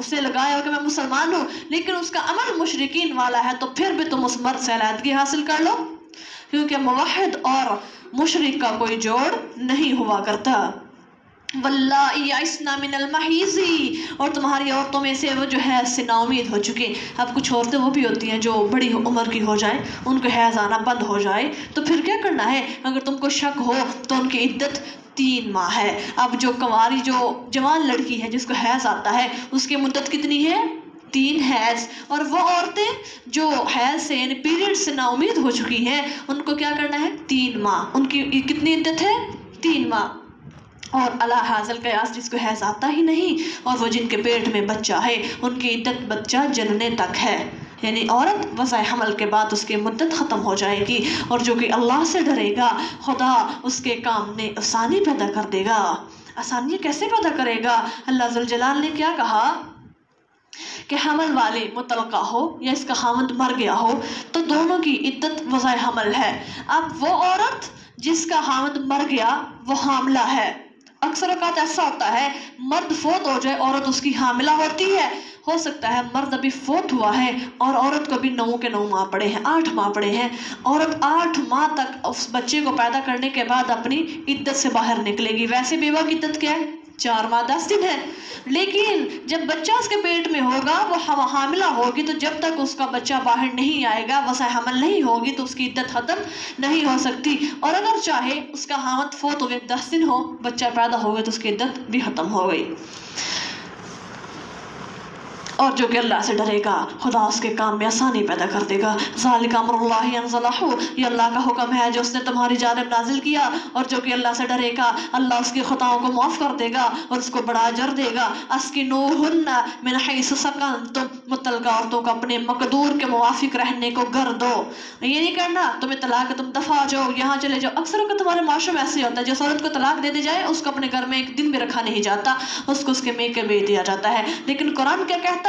اسے لگایا ہو کہ میں مسلمان ہوں لیکن اس کا عمل مشرکین والا ہے، تو پھر بھی تم اس مرد سے علیحدگی حاصل کر لو، کیونکہ موحد اور مشرک کا کوئی جوڑ نہیں ہوا کرتا۔ واللائي يئسن من المحيض، اور تمہاری عورتوں میں سے وہ جو حیض سے نا امید ہو چکے۔ اب کچھ عورتیں وہ بھی ہوتی ہیں جو بڑی عمر کی ہو جائیں، ان کو حیض آنا بند ہو جائے، تو پھر کیا کرنا ہے؟ اگر تم کو شک ہو تو ان کی عدت 3 ماہ ہے۔ اب جو کنواری جو جوان لڑکی ہے جس کو حیض آتا ہے، اس کی مدت کتنی ہے؟ 3 حیض۔ اور وہ عورتیں جو حیض سے یعنی پیریڈ سے نا امید ہو چکی ہیں، ان کو کیا کرنا ہے؟ 3 ماہ۔ ان کی کتنی عدت ہے؟ 3 ماہ۔ اور اللہ حاصل قیاس جس کو حیض آتا ہی نہیں اور وہ جن کے پیٹ میں بچہ ہے، ان کی عدت بچہ جننے تک ہے، یعنی عورت وضع حمل کے بعد اس کی مدت ختم ہو جائے گی۔ اور جو کہ اللہ سے ڈرے گا، خدا اس کے کام میں آسانی پیدا کر دے گا۔ آسانی کیسے پیدا کرے گا؟ اللہ ذوالجلال نے کیا کہا کہ حمل والی مطلقہ ہو یا اس کا خاوند مر گیا ہو تو دونوں کی عدت وضع حمل ہے۔ اب وہ عورت جس کا خاوند مر گیا وہ حاملہ ہے، اکثر اوقات ایسا ہوتا ہے مرد فوت ہو جائے عورت اس کی حاملہ ہوتی ہے، ہو سکتا ہے مرد ابھی فوت ہوا ہے اور عورت کو بھی 9 کے 9 ماہ پڑے ہیں، 8 ماہ پڑے ہیں، عورت 8 ماہ تک اس بچے کو پیدا کرنے کے بعد اپنی عدت سے باہر نکلے گی۔ ویسے بیوہ کی عدت کیا ہے؟ 4 ماہ 10 دن ہے، لیکن جب بچہ اس کے پیٹ میں ہوگا وہ حاملہ ہوگی، تو جب تک اس کا بچہ باہر نہیں آئے گا، وضع حمل نہیں ہوگی، تو اس کی عدت ختم نہیں ہو سکتی۔ اور اگر چاہے اس کا خاوند فوت ہوئے 10 دن ہو، بچہ پیدا ہو گیا تو اس کی عدت بھی ختم ہو گئی۔ اور جو کہ اللہ سے ڈرے گا خدا اس کے کام میں آسانی پیدا کر دے گا۔ ذالک امر اللہ انزلہ، یہ اللہ کا حکم ہے جو اس نے تمہاری جانب نازل کیا، اور جو کہ اللہ سے ڈرے گا اللہ اس کی خطاؤں کو معاف کر دے گا اور اس کو بڑا اجر دے گا۔ اسکنوہن من حیث سکنتم، متعلقہ عورتوں کو اپنے مقدور کے موافق رہنے کو گھر دو۔ یہ نہیں کرنا تمہیں طلاق تم دفع ہو جاؤ یہاں چلے جاؤ۔ اکثر اوقات تمہارے معاشرے میں ایسے ہوتا ہے جس عورت کو طلاق دے دی جائے اس کو اپنے گھر میں 1 دن بھی رکھا نہیں جاتا، اس کو اس کے میکے بھیج دیا جاتا ہے۔ لیکن قرآن کیا کہتا ہے؟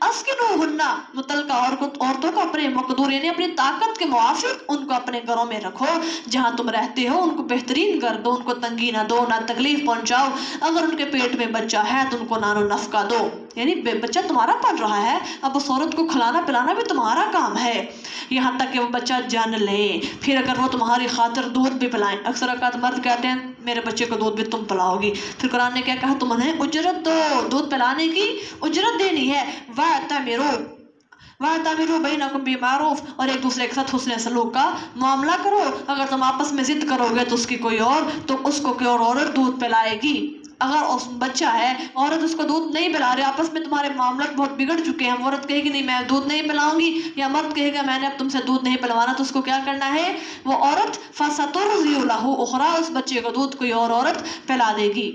اسکنوہن، متعلقہ عورتوں کو اپنے مقدور یعنی اپنی طاقت کے موافق ان کو اپنے گھروں میں رکھو، جہاں تم رہتے ہو ان کو بہترین گھر دو، ان کو تنگی نہ دو، نہ تکلیف پہنچاؤ۔ اگر ان کے پیٹ میں بچہ ہے تو ان کو نان و نفقہ دو، یعنی بچہ تمہارا پڑھ رہا ہے، اب اس عورت کو کھلانا پلانا بھی تمہارا کام ہے، یہاں تک کہ وہ بچہ جان لے۔ پھر اگر وہ تمہاری خاطر دودھ بھی پلائیں، اکثر اوقات مرد کہتے ہیں میرے بچے کو دودھ بھی تم پلاؤ گی، پھر قرآن نے کیا کہا؟ تم انہیں اجرت دو، دودھ پلانے کی اجرت دینی ہے۔ وَاعْتَمِرُوا بَيْنَكُمْ بِمَعْرُوفٍ، اور ایک دوسرے کے ساتھ حسن سلوک کا معاملہ کرو۔ اگر تم آپس میں ضد کرو گے تو اس کی کوئی اور، تو اس کو کوئی اور عورت دودھ پلائے گی۔ اگر اس بچہ ہے عورت اس کو دودھ نہیں پلا رہے، آپس میں تمہارے معاملات بہت بگڑ چکے ہیں، عورت کہے گی نہیں میں دودھ نہیں پلاؤں گی، یا مرد کہے گا میں نے اب تم سے دودھ نہیں پلوانا، تو اس کو کیا کرنا ہے؟ وہ عورت فَسَتُرْضِعُ لَهُ أُخْرَىٰ، اس بچے کو دودھ کوئی اور عورت پلا دے گی۔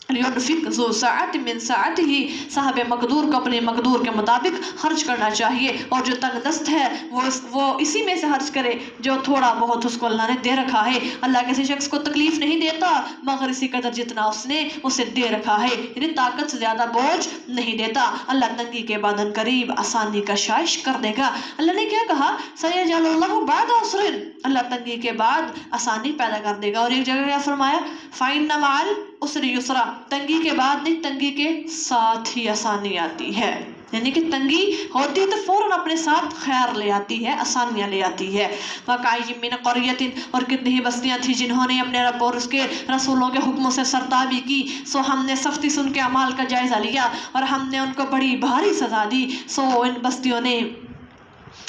لِيُنْفِقْ ذُو سَعَةٍ مِّن سَعَتِهِ، صاحب مقدور کو اپنے مقدور کے مطابق خرچ کرنا چاہیے، اور جو تنگ دست ہے وہ اسی میں سے خرچ کرے جو تھوڑا بہت اس کو اللہ نے دے رکھا ہے۔ اللہ کسی شخص کو تکلیف نہیں دیتا مگر اسی قدر جتنا اس نے اسے دے رکھا ہے، یعنی طاقت سے زیادہ بوجھ نہیں دیتا۔ اللہ تنگی کے بعد ان قریب آسانی کا شائش کر دے گا۔ اللہ نے کیا کہا؟ سَيَجْعَلُ اللَّهُ بَعْدَ عُسْرٍ، اللہ تنگی کے بعد آسانی پیدا کر دے گا۔ اور ایک جگہ کیا فرمایا؟ فَإِنَّ مَعَ الْعُسْرِ يُسْرًا، تنگی کے بعد نہیں، تنگی کے ساتھ ہی آسانی آتی ہے، یعنی کہ تنگی ہوتی ہے تو فوراً اپنے ساتھ خیر لے آتی ہے، آسانیاں لے آتی ہے۔ وَكَأَيٍّ مِّن قَرْيَةٍ، اور کتنی ہی بستیاں تھیں جنہوں نے اپنے رب اور اس کے رسولوں کے حکموں سے سرتابی کی، سو ہم نے سختی سے ان کے اعمال کا جائزہ لیا اور ہم نے ان کو بڑی بھاری سزا دی، سو ان بستیوں نے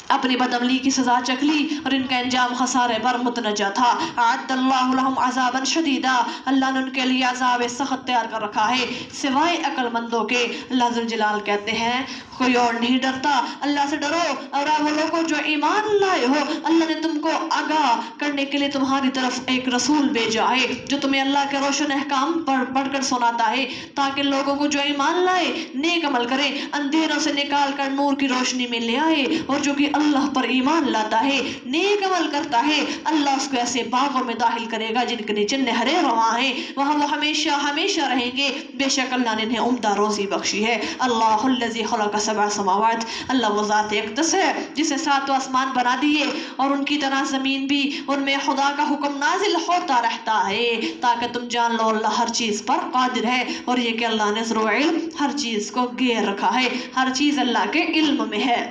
اپنی بدعملی کی سزا چکھ لی اور ان کا انجام خسارے پر متنجع تھا۔ اعد اللہ لہم عذابا شدیدا، اللہ نے ان کے لیے عذاب سخت تیار کر رکھا ہے سوائے عقل مندوں کے۔ اللہ ذوالجلال کہتے ہیں کوئی اور نہیں ڈرتا، اللہ سے ڈرو، اور وہ لوگوں جو ایمان لائے ہو اللہ نے تم کو آگاہ کرنے کے لیے تمہاری طرف ایک رسول بھیجا ہے جو تمہیں اللہ کے روشن احکام پڑھ کر سناتا ہے، تاکہ لوگوں کو جو ایمان لائے نیک عمل کرے، اندھیروں سے نکال کر نور کی روشنی میں لے آئے، اور جو کہ اللہ پر ایمان لاتا ہے، نیک عمل کرتا ہے، اللہ اس کو ایسے باغوں میں داخل کرے گا جن کے نیچے نہریں رواں ہیں، وہاں وہ ہمیشہ ہمیشہ رہیں گے۔ بے شک اللہ نے انہیں عمدہ روزی بخشی ہے۔ اللہ الذی خلق سبع سماوات، اللہ وہ ذات اقدس ہے جس نے 7 آسمان بنا دیے اور ان کی طرح زمین بھی، ان میں خدا کا حکم نازل ہوتا رہتا ہے تاکہ تم جان لو اللہ ہر چیز پر قادر ہے، اور یہ کہ اللہ نے ذو علم ہر چیز کو گھیر رکھا ہے، ہر چیز اللہ کے علم میں ہے۔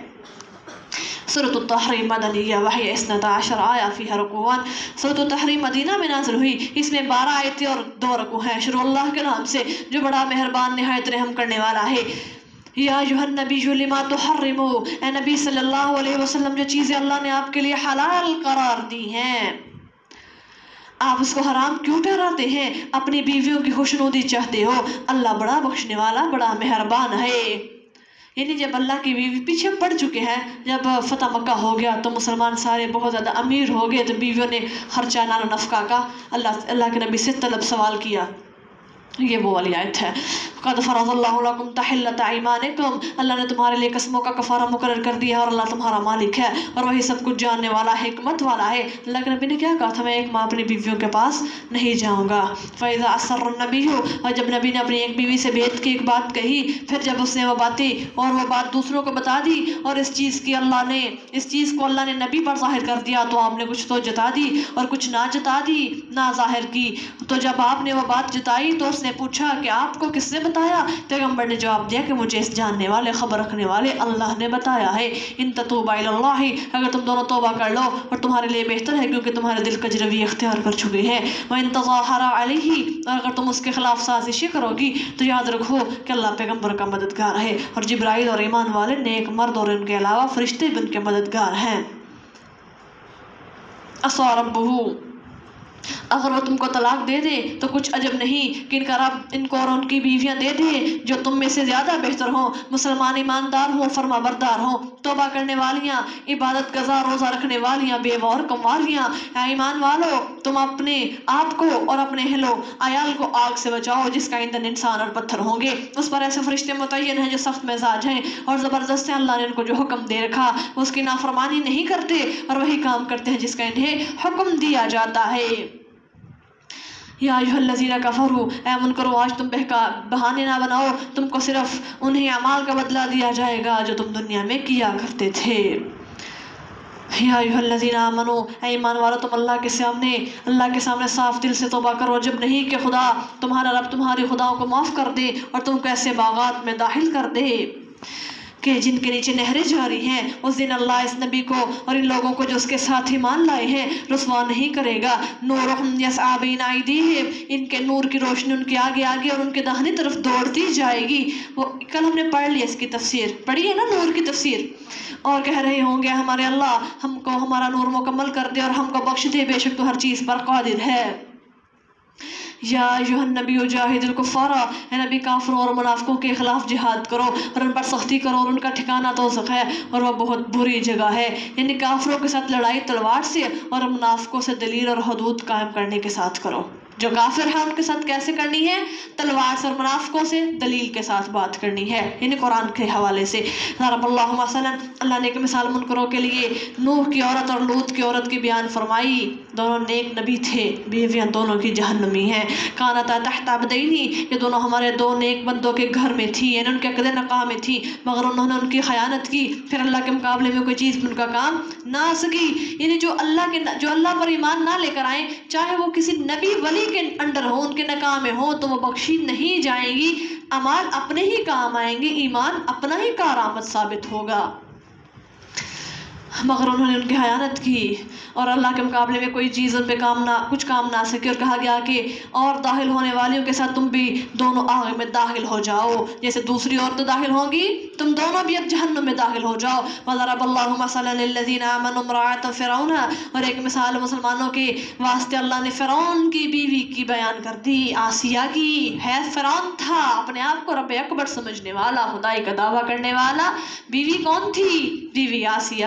سورۃ التحریم مدنیہ وحی 12 آیا فیہا رکوعان۔ سورۃ التحریم مدینہ میں نازل ہوئی، اس میں 12 آیتیں اور 2 رکوع ہیں۔ شروع اللہ کے نام سے جو بڑا مہربان نہایت رحم کرنے والا ہے۔ یا ایھا النبی لما تحرم، اے نبی صلی اللہ علیہ وسلم جو چیزیں اللہ نے آپ کے لیے حلال قرار دی ہیں آپ اس کو حرام کیوں ٹھہراتے ہیں؟ اپنی بیویوں کی خوشنودی چاہتے ہو، اللہ بڑا بخشنے والا بڑا مہربان ہے۔ یعنی جب اللہ کی بیوی پیچھے پڑ چکے ہیں، جب فتح مکہ ہو گیا تو مسلمان سارے بہت زیادہ امیر ہو گئے، تو بیویوں نے خرچہ نان و نفقہ کا اللہ کے نبی سے طلب سوال کیا۔ یہ وہ والی آیت ہے، قد فرض اللہ لکم تحلۃ ایمانکم، اللہ نے تمہارے لیے قسموں کا کفارہ مقرر کر دیا ہے اور اللہ تمہارا مالک ہے اور وہی سب کچھ جاننے والا حکمت والا ہے۔ اللہ کے نبی نے کیا کہا تھا؟ میں ایک ماں اپنی بیویوں کے پاس نہیں جاؤں گا۔ فإذا أسر النبی، اور جب نبی نے اپنی ایک بیوی سے بھید کی ایک بات کہی، پھر جب اس نے وہ باتیں اور وہ بات دوسروں کو بتا دی اور اس چیز کو اللہ نے نبی پر ظاہر کر دیا، تو آپ نے کچھ تو جتا دی اور کچھ نہ جتا دی، نہ ظاہر کی۔ تو جب آپ نے وہ بات جتائی تو اس نے پوچھا کہ آپ کو کس نے بتایا؟ پیغمبر نے جواب دیا کہ مجھے اس جاننے والے خبر رکھنے والے اللہ نے بتایا ہے۔ ان تتوبا الی اللہ، اگر تم دونوں توبہ کر لو اور تمہارے لیے بہتر ہے کیونکہ تمہارے دل کج روی اختیار کر چکے ہیں۔ وان تظاہر علیہ، اور اگر تم اس کے خلاف سازشیں کرو گی تو یاد رکھو کہ اللہ پیغمبر کا مددگار ہے اور جبرائیل اور ایمان والے نیک مرد اور ان کے علاوہ فرشتے بھی ان کے مددگار ہیں۔ عصی ربہ، اگر وہ تم کو طلاق دے دے تو کچھ عجب نہیں کہ ان کا رب ان کو اور ان کی بیویاں دے دے جو تم میں سے زیادہ بہتر ہوں، مسلمان ایماندار ہوں، فرما بردار ہوں، توبہ کرنے والیاں، عبادت گزار، روزہ رکھنے والیاں، بیوہ اور کموالیاں۔ اے ایمان والو، تم اپنے آپ کو اور اپنے اہل و عیال کو آگ سے بچاؤ جس کا ایندھن انسان اور پتھر ہوں گے۔ اس پر ایسے فرشتے متعین ہیں جو سخت مزاج ہیں اور زبردست ہیں۔ اللہ نے ان کو جو حکم دے رکھا وہ اس کی نافرمانی نہیں کرتے اور وہی کام کرتے ہیں جس کا انہیں حکم دیا جاتا ہے۔ یا ایھا الذین کفروا، اے منکرو آج تم بہانے نہ بناؤ، تم کو صرف انہیں اعمال کا بدلہ دیا جائے گا جو تم دنیا میں کیا کرتے تھے۔ یا ایھا الذین آمنوا، اے ایمان والو تم اللہ کے سامنے صاف دل سے توبہ کرو، جب نہیں کہ خدا تمہارا رب تمہاری خداؤں کو معاف کر دے اور تم کو ایسے باغات میں داخل کر دے کہ جن کے نیچے نہریں جاری ہیں۔ اس دن اللہ اس نبی کو اور ان لوگوں کو جو اس کے ساتھ ایمان لائے ہیں رسوا نہیں کرے گا۔ نورہم یسعی بین ایدیہم، ان کے نور کی روشنی ان کے آگے آگے اور ان کے داہنی طرف دوڑتی جائے گی۔ وہ کل ہم نے پڑھ لی اس کی تفسیر، پڑھی ہے نا نور کی تفسیر، اور کہہ رہے ہوں گے ہمارے اللہ ہم کو ہمارا نور مکمل کر دے اور ہم کو بخش دے، بے شک تو ہر چیز پر قادر ہے۔ یا ایھا النبی جاہد الکفار، اے نبی کافروں اور منافقوں کے خلاف جہاد کرو اور ان پر سختی کرو اور ان کا ٹھکانہ دوزخ ہے اور وہ بہت بری جگہ ہے۔ یعنی کافروں کے ساتھ لڑائی تلوار سے اور منافقوں سے دلیل اور حدود قائم کرنے کے ساتھ کرو۔ جو کافر ہیں ان کے ساتھ کیسے کرنی ہے؟ تلوار سے، اور منافقوں سے دلیل کے ساتھ بات کرنی ہے، یعنی قرآن کے حوالے سے۔ ضرب اللہ مثلا، اللہ نے ایک مثال منکروں کے لیے نوح کی عورت اور لوط کی عورت کی بیان فرمائی۔ دونوں نیک نبی تھے، بیویاں دونوں کی جہنمی ہیں۔ کانتا تحت عبدین، یہ دونوں ہمارے 2 نیک بندوں کے گھر میں تھی، یعنی ان کے عقد نکاح میں تھی، مگر انہوں نے ان کی خیانت کی، پھر اللہ کے مقابلے میں کوئی چیز ان کا کام نہ آ سکی۔ یعنی جو اللہ پر ایمان نہ لے کر آئیں، چاہے وہ کسی نبی ولی کے انڈر ہو، ان کے نکاح میں ہو، تو وہ بخشی نہیں جائیں گی۔ اعمال اپنے ہی کام آئیں گے، ایمان اپنا ہی کارآمد ثابت ہوگا، مگر انہوں نے ان کی خیانت کی اور اللہ کے مقابلے میں کوئی چیز ان پہ کچھ کام نہ سکے، اور کہا گیا کہ اور داخل ہونے والیوں کے ساتھ تم بھی دونوں آگ میں داخل ہو جاؤ، جیسے دوسری عورتیں داخل ہوں گی تم دونوں بھی اب جہنم میں داخل ہو جاؤ۔ وضرب اللہ مثلا للذین آمنوا امرأۃ فرعون، اور ایک مثال مسلمانوں کے واسطے اللہ نے فرعون کی بیوی کی بیان کر دی، آسیہ کی۔ ہے فرعون تھا اپنے آپ کو رب اکبر سمجھنے والا، خدائی کا دعویٰ کرنے والا، بیوی کون تھی؟ بیوی آسیہ،